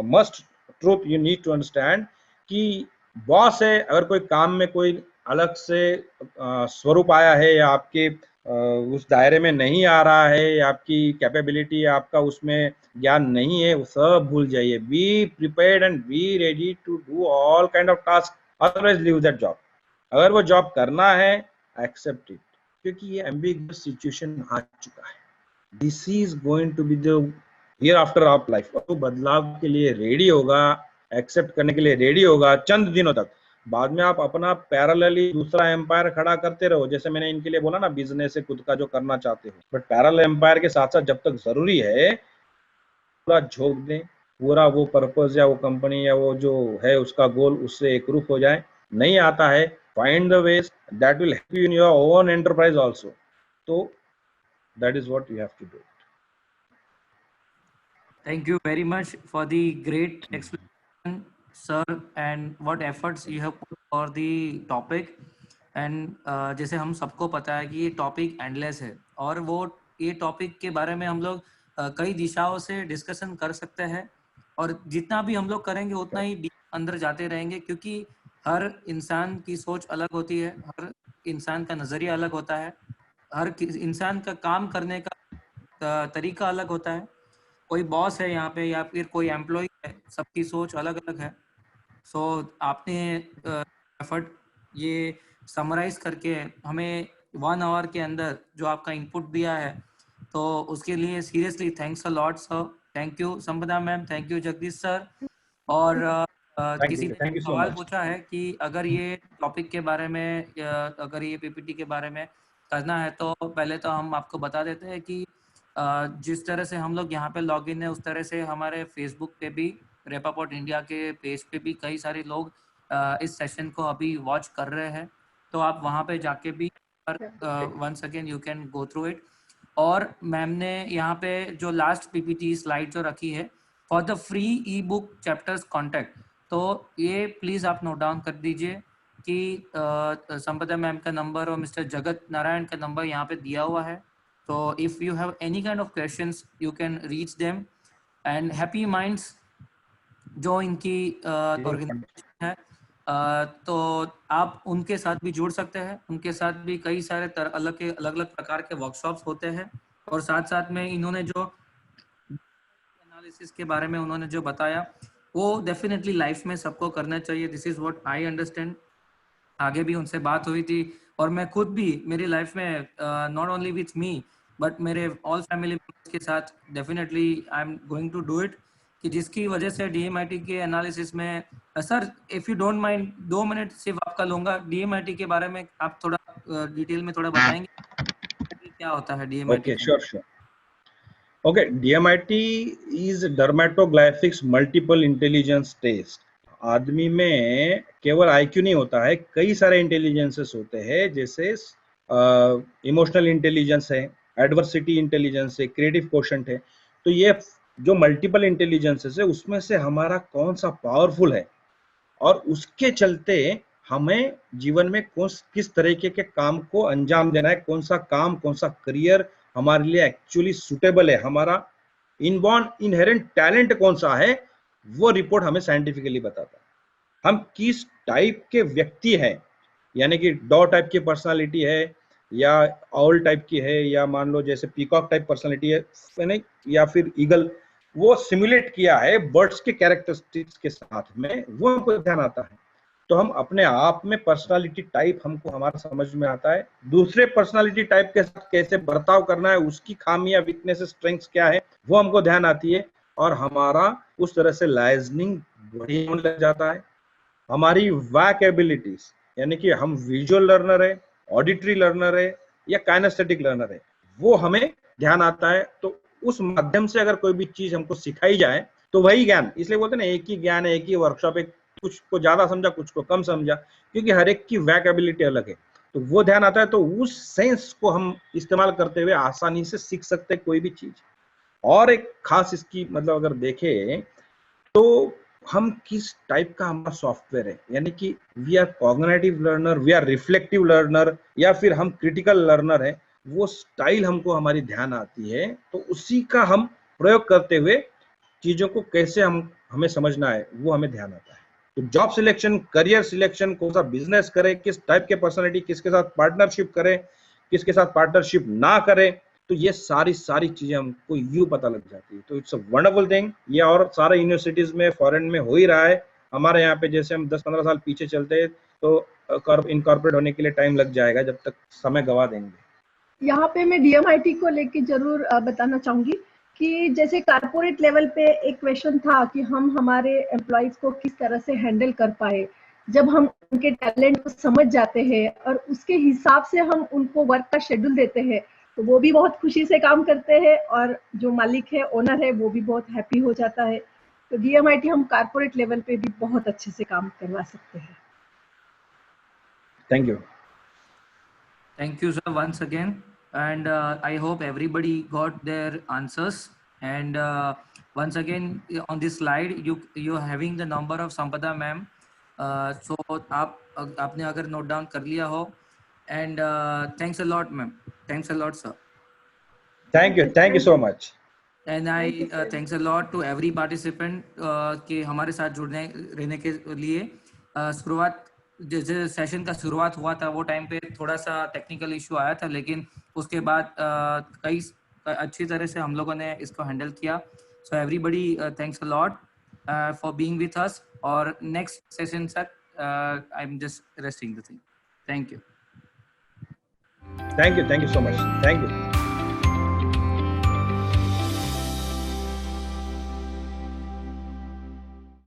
must truth you need to understand कि बॉस है, अगर कोई काम में कोई अलग से स्वरूप आया है या आपके उस दायरे में नहीं आ रहा है, या आपकी कैपेबिलिटी आपका उसमें ज्ञान नहीं है, वो सब भूल जाइए। Be prepared and be ready to do all kind of task, otherwise leave that job. अगर वो जॉब करना है, एक्सेप्ट इट, क्योंकि ये एम्बिगुअस सिचुएशन आ चुका है। This is going to be the hereafter of life. तो बदलाव के लिए रेडी होगा, एक्सेप्ट करने के लिए रेडी होगा चंद दिनों तक। बाद में आप अपना पैरेलली दूसरा एम्पायर खड़ा करते रहो, जैसे मैंने इनके लिए बोला ना, बिजनेस है खुद का जो करना चाहते हो, बट पैरेलल एम्पायर के साथ साथ जब तक जरूरी है पूरा झोंक दें, पूरा वो पर्पस या वो कंपनी या वो जो है उसका गोल उससे एकरूप हो जाए। नहीं आता है, find the ways that will help you in your own enterprise also. तो that is what you have to do. Thank you very much for the great explanation, sir, and what efforts you have put for the topic. And जैसे हम सबको पता है कि ये topic endless है, और वो ये टॉपिक के बारे में हम लोग कई दिशाओं से डिस्कशन कर सकते हैं, और जितना भी हम लोग करेंगे उतना ही deep अंदर जाते रहेंगे, क्योंकि हर इंसान की सोच अलग होती है, हर इंसान का नज़रिया अलग होता है, हर इंसान का काम करने का तरीका अलग होता है। कोई बॉस है यहाँ पे या फिर कोई एम्प्लॉय है, सबकी सोच अलग अलग है। सो आपने एफर्ट ये समराइज करके हमें 1 आवर के अंदर जो आपका इनपुट दिया है, तो उसके लिए seriously thanks a lot sir. Thank you Sampada ma'am, thank you Jagdish sir. और किसी ने थैंक यू सो सवाल मच। पूछा है कि अगर ये टॉपिक के बारे में अगर ये पीपीटी के बारे में करना है, तो पहले तो हम आपको बता देते हैं कि जिस तरह से हम लोग यहाँ पे लॉगिन है, उस तरह से हमारे फेसबुक पे भी, रेपापोर्ट इंडिया के पेज पे भी कई सारे लोग इस सेशन को अभी वॉच कर रहे हैं। तो आप वहाँ पे जाके भी once again you can go through it. और मैम ने यहाँ पे जो लास्ट पीपीटी स्लाइड जो रखी है, for the free E book chapters contact, तो ये प्लीज़ आप नोट डाउन कर दीजिए कि संपदा मैम का नंबर और मिस्टर जगत नारायण का नंबर यहाँ पे दिया हुआ है। So if you have any kind of questions, you can reach them. And Happy Minds जो इनकी ऑर्गेनाइजेशन है, तो आप उनके साथ भी जुड़ सकते हैं। उनके साथ भी कई सारे अलग अलग प्रकार के वर्कशॉप्स होते हैं, और साथ साथ में इन्होंने जो एनालिसिस के बारे में उन्होंने जो बताया, वो डेफिनेटली लाइफ में सबको करना चाहिए। This is what I understand. आगे भी उनसे बात हुई थी, और मैं खुद भी मेरी लाइफ में not only with me but मेरे ऑल फैमिली मेंबर्स के साथ definitely I am going to do it, कि जिसकी वजह से डीएमआईटी के एनालिसिस में sir if you don't mind 2 minute सिर्फ आपका लूँगा। डीएमआईटी के बारे में आप थोड़ा डिटेल में थोड़ा बताएंगे क्या होता है DMIT? Okay, sure sure. Okay, DMIT is dermatoglyphics multiple intelligence test. आदमी में केवल आईक्यू नहीं होता है, कई सारे इंटेलिजेंसेस होते हैं, जैसे इमोशनल इंटेलिजेंस है, एडवर्सिटी इंटेलिजेंस है, क्रिएटिव कोशेंट है। तो ये जो मल्टीपल इंटेलिजेंसेस है, उसमें से हमारा कौन सा पावरफुल है, और उसके चलते हमें जीवन में किस तरीके के काम को अंजाम देना है, कौन सा काम, कौन सा करियर हमारे लिए एक्चुअली सुटेबल है, हमारा इनबॉर्न इनहेरेंट टैलेंट कौन सा है, वो रिपोर्ट हमें साइंटिफिकली बताता है। हम किस टाइप के व्यक्ति हैं, यानी कि डॉ टाइप की पर्सनालिटी है, या ऑल टाइप की है, या मान लो जैसे पीकॉक टाइप पर्सनालिटी है, या फिर ईगल, वो सिमुलेट किया है बर्ड्स के कैरेक्टरिस्टिक्स के साथ में, वो हमको ध्यान आता है। तो हम अपने आप में पर्सनालिटी टाइप हमको हमारा समझ में आता है, दूसरे पर्सनालिटी टाइप के साथ कैसे बर्ताव करना है, उसकी खामियां, वीकनेस, स्ट्रेंथ्स क्या है, वो हमको ध्यान आती है, और हमारा उस तरह से लाइजनिंग बढ़िया होने लग जाता है। हमारी वैक एबिलिटीज, यानी कि हम विजुअल लर्नर है, ऑडिटरी लर्नर है, या काइनेस्थेटिक लर्नर है, वो हमें ध्यान आता है। तो उस माध्यम से अगर कोई भी चीज हमको सिखाई जाए तो वही ज्ञान, इसलिए बोलते हैं ना, एक ही ज्ञान है, एक ही वर्कशॉप है, कुछ को ज्यादा समझा, कुछ को कम समझा, क्योंकि हर एक की वैक एबिलिटी अलग है। तो वो ध्यान आता है, तो उस सेंस को हम इस्तेमाल करते हुए आसानी से सीख सकते हैं कोई भी चीज। और एक खास इसकी मतलब अगर देखें तो हम किस टाइप का हमारा सॉफ्टवेयर है, यानी कि we are cognitive learner, we are reflective learner, या फिर हम क्रिटिकल लर्नर है, वो स्टाइल हमको हमारी ध्यान आती है। तो उसी का हम प्रयोग करते हुए चीजों को कैसे हमें समझना है, वो हमें ध्यान आता है। तो जॉब सिलेक्शन, करियर सिलेक्शन, कौन सा बिजनेस करे, किस टाइप के पर्सनालिटी, किसके साथ पार्टनरशिप करे, किसके साथ पार्टनरशिप ना करे, तो ये सारी चीजें हमको यूं पता लग जाती है। तो इट्स अ वंडरफुल थिंग। ये और सारे यूनिवर्सिटीज में, फॉरेन में हो ही रहा है। हमारे यहाँ पे जैसे हम 10-15 साल पीछे चलते हैं तो इनकॉर्पोरेट होने के लिए टाइम लग जाएगा, जब तक समय गवा देंगे। यहाँ पे मैं डीएमआईटी को लेके जरूर बताना चाहूंगी कि जैसे कारपोरेट लेवल पे एक क्वेश्चन था कि हम हमारे एम्प्लॉयज को किस तरह से हैंडल कर पाए। जब हम उनके टैलेंट को समझ जाते हैं और उसके हिसाब से हम उनको वर्क का शेड्यूल देते हैं, तो वो भी बहुत खुशी से काम करते हैं और जो मालिक है, ओनर है, वो भी बहुत हैप्पी हो जाता है। तो डीएमआईटी हम कारपोरेट लेवल पे भी बहुत अच्छे से काम करवा सकते हैं। Thank you. Thank you, sir, once again. And I hope everybody got their answers. And once again, on this slide, you're having the number of Sampada ma'am. So आपने अगर note down कर लिया हो. And thanks a lot, ma'am. Thanks a lot, sir. Thank you so much. And I thanks a lot to every participant कि हमारे साथ जुड़ने रहने के लिए। शुरुआत जैसे सेशन का शुरुआत हुआ था वो टाइम पे थोड़ा सा टेक्निकल इशू आया था, लेकिन उसके बाद कई अच्छी तरह से हम लोगों ने इसको हैंडल किया। So everybody thanks a lot for being with us. और नेक्स्ट सेशन तक I am just resting the thing. Thank you. Thank you so much. Thank you.